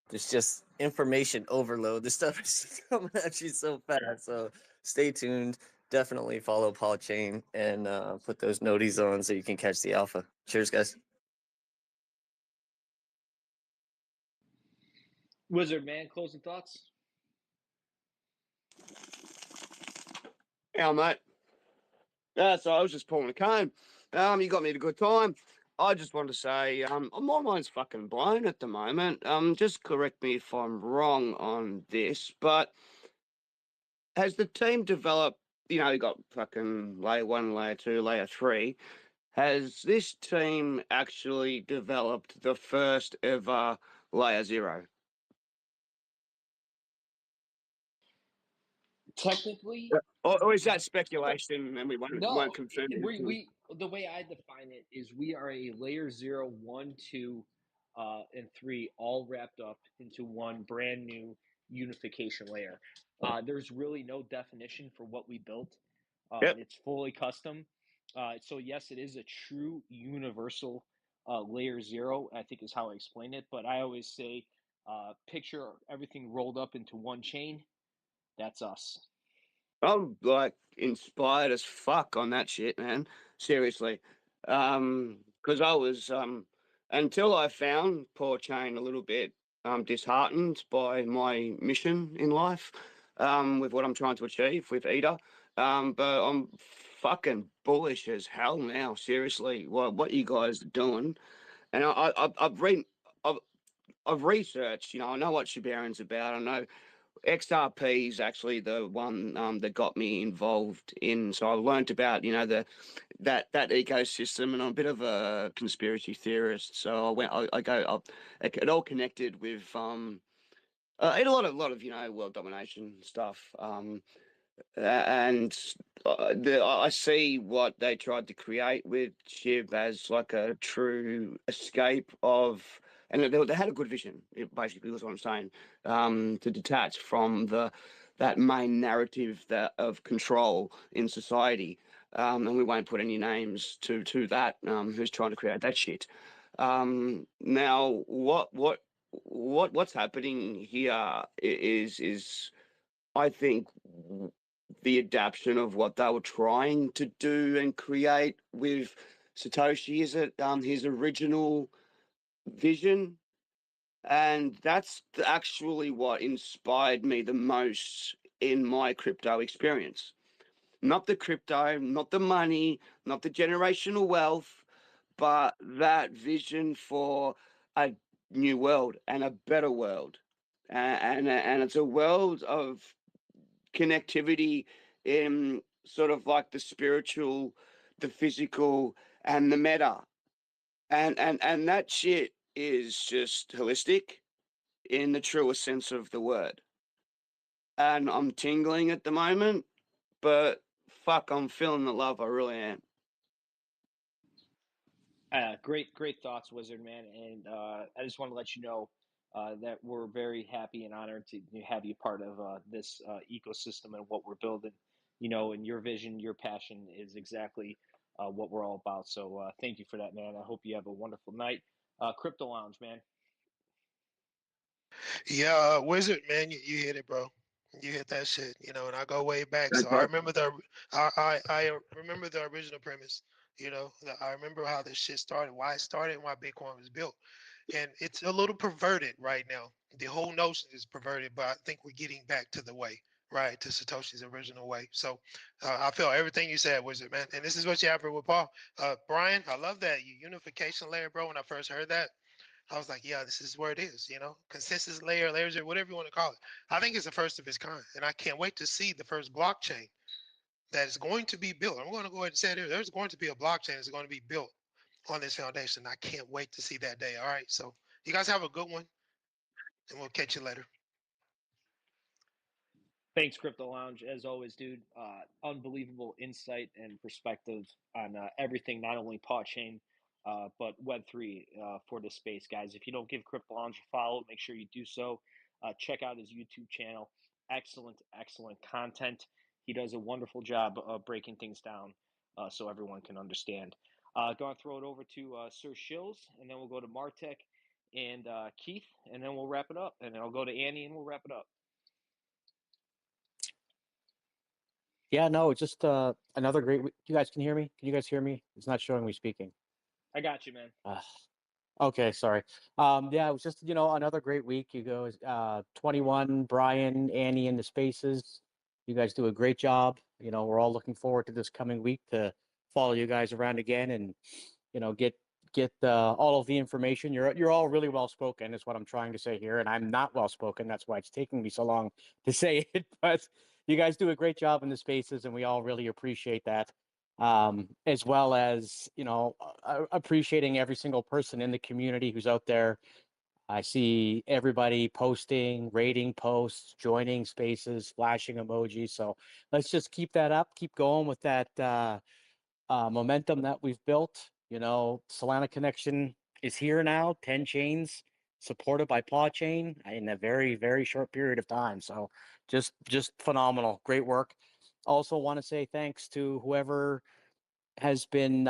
[SPEAKER 9] There's just information overload. This stuff is coming at you so fast. So stay tuned. Definitely follow Paul Chain and put those noties on so you can catch the alpha. Cheers, guys.
[SPEAKER 1] Wizard, man, closing thoughts.
[SPEAKER 8] Yeah, mate. Yeah, so I was just pulling a cone. You got me at a good time. I just wanted to say, my mind's fucking blown at the moment. Just correct me if I'm wrong on this, but has the team developed, you got fucking layer 1, layer 2, layer 3. Has this team actually developed the first ever layer 0?
[SPEAKER 1] Technically,
[SPEAKER 8] Or is that speculation and we
[SPEAKER 1] no.
[SPEAKER 8] won't confirm it?
[SPEAKER 1] We the way I define it is we are a layer 0, 1, 2, and 3 all wrapped up into one brand new unification layer. There's really no definition for what we built.
[SPEAKER 8] Yep.
[SPEAKER 1] It's fully custom. So yes, it is a true universal layer 0. I think is how I explain it. But I always say, picture everything rolled up into one chain. That's us.
[SPEAKER 8] I'm like inspired as fuck on that shit, man. Seriously. Because I was until I found Paw Chain a little bit disheartened by my mission in life, with what I'm trying to achieve with Ida. But I'm fucking bullish as hell now, seriously. What you guys are doing. And I've I've researched, I know what Shibarian's about. I know XRP is actually the one that got me involved in. So I learned about that ecosystem, and I'm a bit of a conspiracy theorist. So it all connected with a lot of world domination stuff. And I see what they tried to create with Shib as like a true escape of, and they had a good vision. It basically was what I'm saying, to detach from that main narrative of control in society. And we won't put any names to that. Who's trying to create that shit? Now, what's happening here is I think the adaptation of what they were trying to do and create with Satoshi is it his original vision, and that's actually what inspired me the most in my crypto experience. Not the crypto, not the money, not the generational wealth, but that vision for a new world and a better world, and it's a world of connectivity in sort of like the spiritual, the physical, and the meta, and that shit is just holistic in the truest sense of the word. And I'm tingling at the moment, but fuck, I'm feeling the love. I really am.
[SPEAKER 1] Great thoughts, Wizard Man. And I just want to let you know that we're very happy and honored to have you part of this ecosystem and what we're building. And your vision, your passion is exactly what we're all about. So thank you for that, man. I hope you have a wonderful night. Crypto Lounge, man.
[SPEAKER 10] Yeah, Wizard, man, you hit it, bro. You hit that shit, and I go way back.
[SPEAKER 8] That's
[SPEAKER 10] So I
[SPEAKER 8] right.
[SPEAKER 10] remember I remember the original premise, I remember how this shit started, why it started, and why Bitcoin was built. And it's a little perverted right now. The whole notion is perverted, but I think we're getting back to the way, right? To Satoshi's original way. So I feel everything you said, Wizard, man. And this is what you have with Paul. Brian, I love that unification layer, bro. When I first heard that, I was like, yeah, this is where it is, consensus layer, layers, or whatever you want to call it. I think it's the first of its kind. And I can't wait to see the first blockchain that is going to be built. I'm going to go ahead and say it here. There's going to be a blockchain that's going to be built on this foundation. I can't wait to see that day. All right. So you guys have a good one, and we'll catch you later.
[SPEAKER 1] Thanks, Crypto Lounge. As always, dude, unbelievable insight and perspective on everything, not only Paw Chain, but Web3 for this space, guys. If you don't give Crypto Lounge a follow, make sure you do so. Check out his YouTube channel. Excellent content. He does a wonderful job of breaking things down so everyone can understand. Going to throw it over to Sir Shills, and then we'll go to Martek and Keith, and then we'll wrap it up. And then I'll go to Annie, and we'll wrap it up.
[SPEAKER 4] Yeah, no, just another great week. You guys can hear me? Can you guys hear me? It's not showing me speaking.
[SPEAKER 1] I got you, man.
[SPEAKER 4] Okay, sorry. Yeah, it was just, another great week. You go 21, Brian, Annie in the spaces. You guys do a great job. We're all looking forward to this coming week to follow you guys around again and, get all of the information. You're all really well spoken is what I'm trying to say here, and I'm not well spoken. That's why it's taking me so long to say it. But you guys do a great job in the spaces, and we all really appreciate that. As well as appreciating every single person in the community who's out there I see everybody posting, rating posts, joining spaces, flashing emojis. So let's just keep that up, keep going with that momentum that we've built. Solana Connection is here now, 10 chains supported by PAW Chain in a very, very short period of time. So just phenomenal. Great work. Also want to say thanks to whoever has been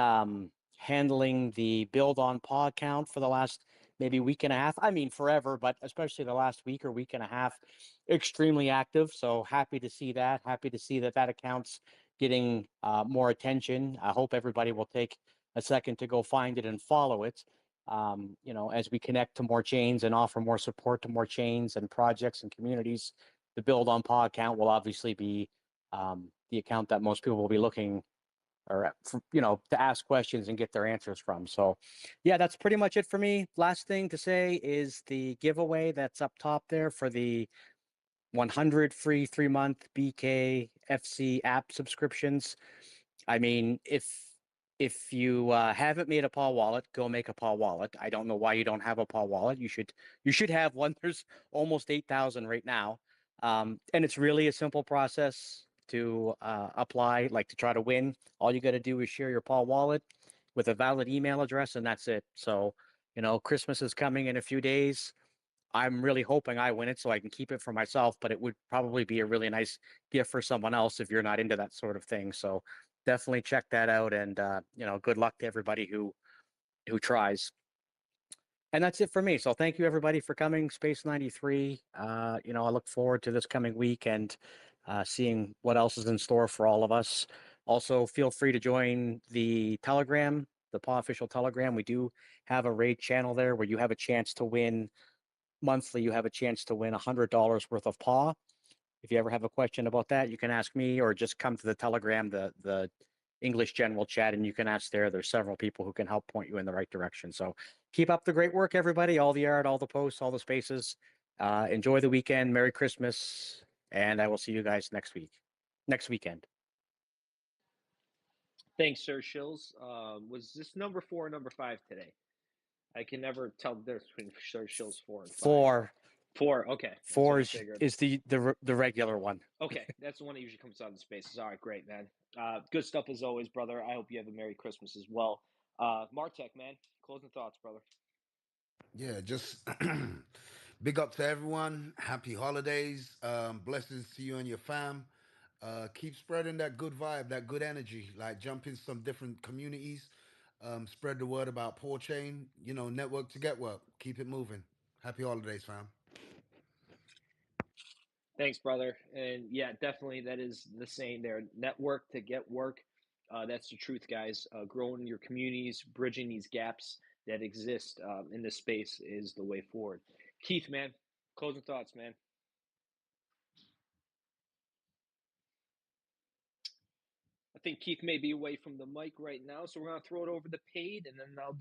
[SPEAKER 4] handling the build on PAW account for the last maybe week and a half. I mean, forever, but especially the last week or week and a half, extremely active. So happy to see that. Happy to see that account's getting more attention. I hope everybody will take a second to go find it and follow it. As we connect to more chains and offer more support to more chains and projects and communities, the build on PAW account will obviously be the account that most people will be looking or to ask questions and get their answers from. So yeah, that's pretty much it for me. Last thing to say is the giveaway that's up top there for the 100 free 3-month BK FC app subscriptions. I mean, if you haven't made a PAW wallet, go make a PAW wallet. I don't know why you don't have a PAW wallet. You should have one. There's almost 8,000 right now, and it's really a simple process to apply, like to try to win. All you got to do is share your PAW wallet with a valid email address, and that's it. So, Christmas is coming in a few days. I'm really hoping I win it so I can keep it for myself, but it would probably be a really nice gift for someone else if you're not into that sort of thing. So definitely check that out, and good luck to everybody who tries. And that's it for me. So thank you everybody for coming. Space 93. I look forward to this coming week and seeing what else is in store for all of us. Also, feel free to join the Telegram, the PAW official Telegram. We do have a raid channel there where you have a chance to win monthly. You have a chance to win $100 worth of PAW. If you ever have a question about that, you can ask me or just come to the Telegram, the English general chat, and you can ask there. There's several people who can help point you in the right direction. So keep up the great work, everybody. All the art, all the posts, all the spaces. Enjoy the weekend. Merry Christmas. And I will see you guys next weekend.
[SPEAKER 1] Thanks, Sir Shills. Was this number 4 or number 5 today? I can never tell the difference between Sir Shills 4 and 5.
[SPEAKER 4] 4.
[SPEAKER 1] 4. Okay. That's
[SPEAKER 4] Four
[SPEAKER 1] what I figured.
[SPEAKER 4] is the regular one.
[SPEAKER 1] Okay, that's the one that usually comes out in spaces. All right, great, man. Good stuff as always, brother. I hope you have a Merry Christmas as well. Martek, man, closing thoughts, brother.
[SPEAKER 11] Yeah, just big up to everyone. Happy holidays. Blessings to you and your fam. Keep spreading that good vibe, that good energy. Like jump in some different communities. Spread the word about PAW Chain. Network to get work. Keep it moving. Happy holidays, fam.
[SPEAKER 1] Thanks, brother. And yeah, definitely that is the saying there. Network to get work. That's the truth, guys. Growing your communities, bridging these gaps that exist in this space is the way forward. Keith, man, closing thoughts, man. I think Keith may be away from the mic right now, so we're gonna throw it over to Paid, and then I'll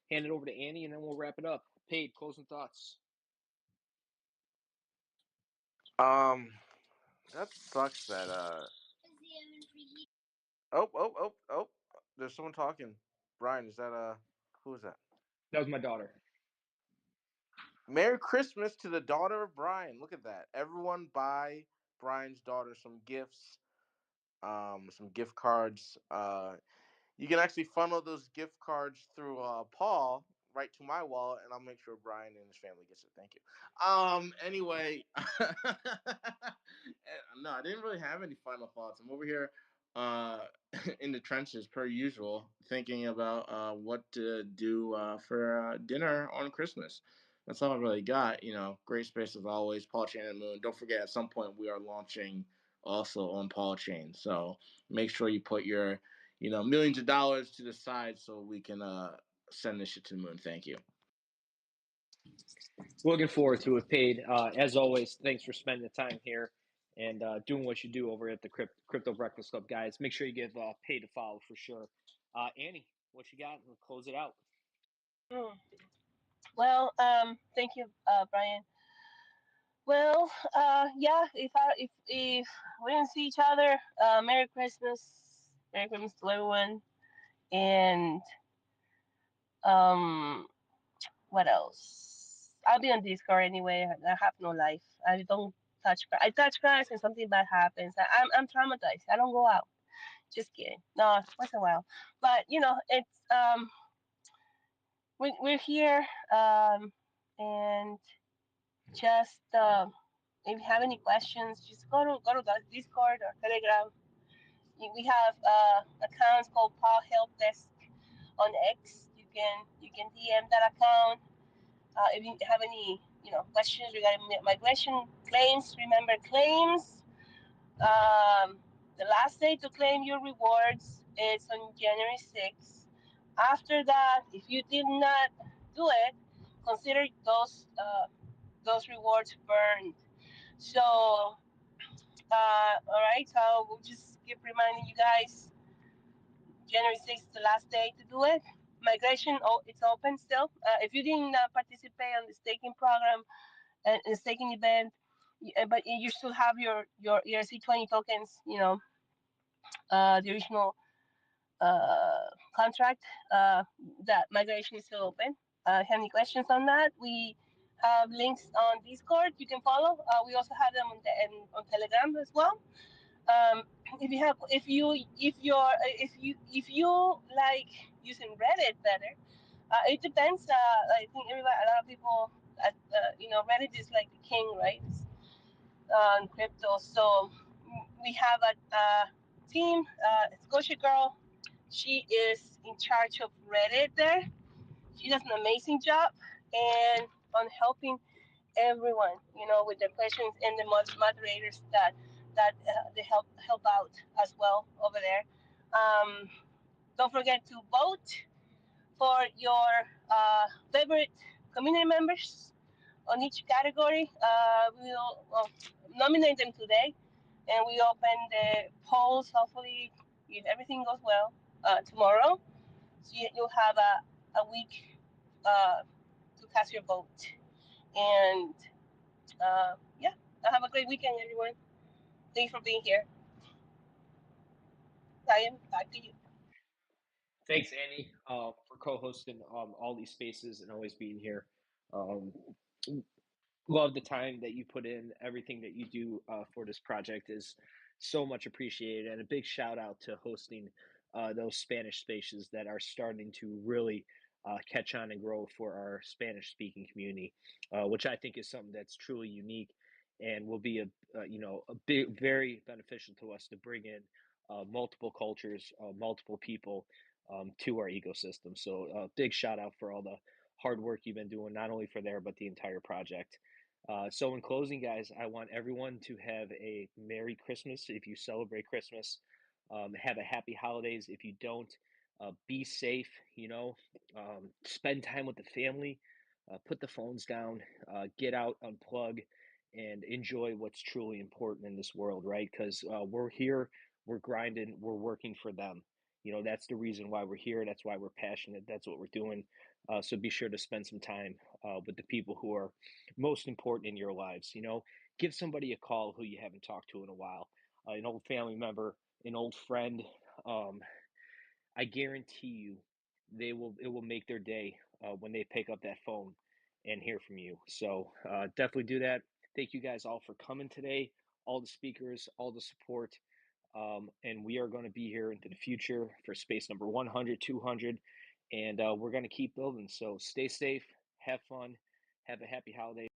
[SPEAKER 1] hand it over to Annie, and then we'll wrap it up. Paid, closing thoughts.
[SPEAKER 6] That sucks that oh, there's someone talking. Brian, is that who is that?
[SPEAKER 1] That was my daughter.
[SPEAKER 6] Merry Christmas to the daughter of Brian. Look at that. Everyone buy Brian's daughter some gifts, some gift cards. You can actually funnel those gift cards through Paul right to my wallet, and I'll make sure Brian and his family gets it. Thank you. Anyway, no, I didn't really have any final thoughts. I'm over here uh, in the trenches per usual, thinking about what to do for dinner on Christmas. That's all I really got. Great space as always. Paul Chain and Moon. Don't forget, at some point we are launching also on Paul Chain. So make sure you put your millions of dollars to the side so we can send this shit to the moon. Thank you.
[SPEAKER 1] Looking forward to it, Paid. As always, thanks for spending the time here and doing what you do over at the Crypto Breakfast Club, guys. Make sure you give Paid a follow for sure. Annie, what you got? We'll close it out.
[SPEAKER 2] Well, thank you, Brian. Well, yeah. If we don't see each other, Merry Christmas to everyone, and what else? I'll be on Discord anyway. I have no life. I don't touch grass. I touch grass and something bad happens. I'm traumatized. I don't go out. Just kidding. No, once in a while. But it's we're here, and just if you have any questions, just go to the Discord or Telegram. We have accounts called PAW Help Desk on X. You can DM that account. If you have any questions regarding migration claims, remember claims. The last day to claim your rewards is on January 6th. After that, if you did not do it, consider those rewards burned. So, all right. So we'll just keep reminding you guys. January 6th is the last day to do it. Migration, it's open still. If you didn't participate on the staking program and the staking event, but you still have your ERC20 tokens, the original contract, that migration is still open. Have any questions on that? We have links on Discord you can follow. We also have them on Telegram as well. If you like using Reddit better, it depends. I think a lot of people, Reddit is like the king, right? On crypto. So we have a team, Scotia Girl. She is in charge of Reddit there. She does an amazing job and on helping everyone, with their questions, and the moderators that they help out as well over there. Don't forget to vote for your favorite community members on each category. We'll nominate them today, and we open the polls. Hopefully, if everything goes well, tomorrow. So you'll have a week to cast your vote. And yeah, have a great weekend, everyone. Thanks for being here. Ryan, back to you.
[SPEAKER 1] Thanks, Annie, for co-hosting all these spaces and always being here. Um, love the time that you put in. Everything that you do for this project is so much appreciated, and a big shout out to hosting those Spanish spaces that are starting to really catch on and grow for our Spanish speaking community, which I think is something that's truly unique and will be a big, very beneficial to us to bring in multiple cultures, multiple people to our ecosystem. So big shout out for all the hard work you've been doing, not only for there but the entire project. So, in closing, guys, I want everyone to have a Merry Christmas if you celebrate Christmas. Have a happy holidays if you don't. Be safe, spend time with the family. Put the phones down, get out, unplug, and enjoy what's truly important in this world, right? Because we're here, we're grinding, we're working for them. That's the reason why we're here. That's why we're passionate. That's what we're doing. So be sure to spend some time with the people who are most important in your lives. Give somebody a call who you haven't talked to in a while, an old family member, an old friend. Um, I guarantee you, it will make their day when they pick up that phone and hear from you. So definitely do that. Thank you guys all for coming today, all the speakers, all the support. And we are going to be here into the future for space number 100, 200, and we're going to keep building. So stay safe, have fun, have a happy holiday.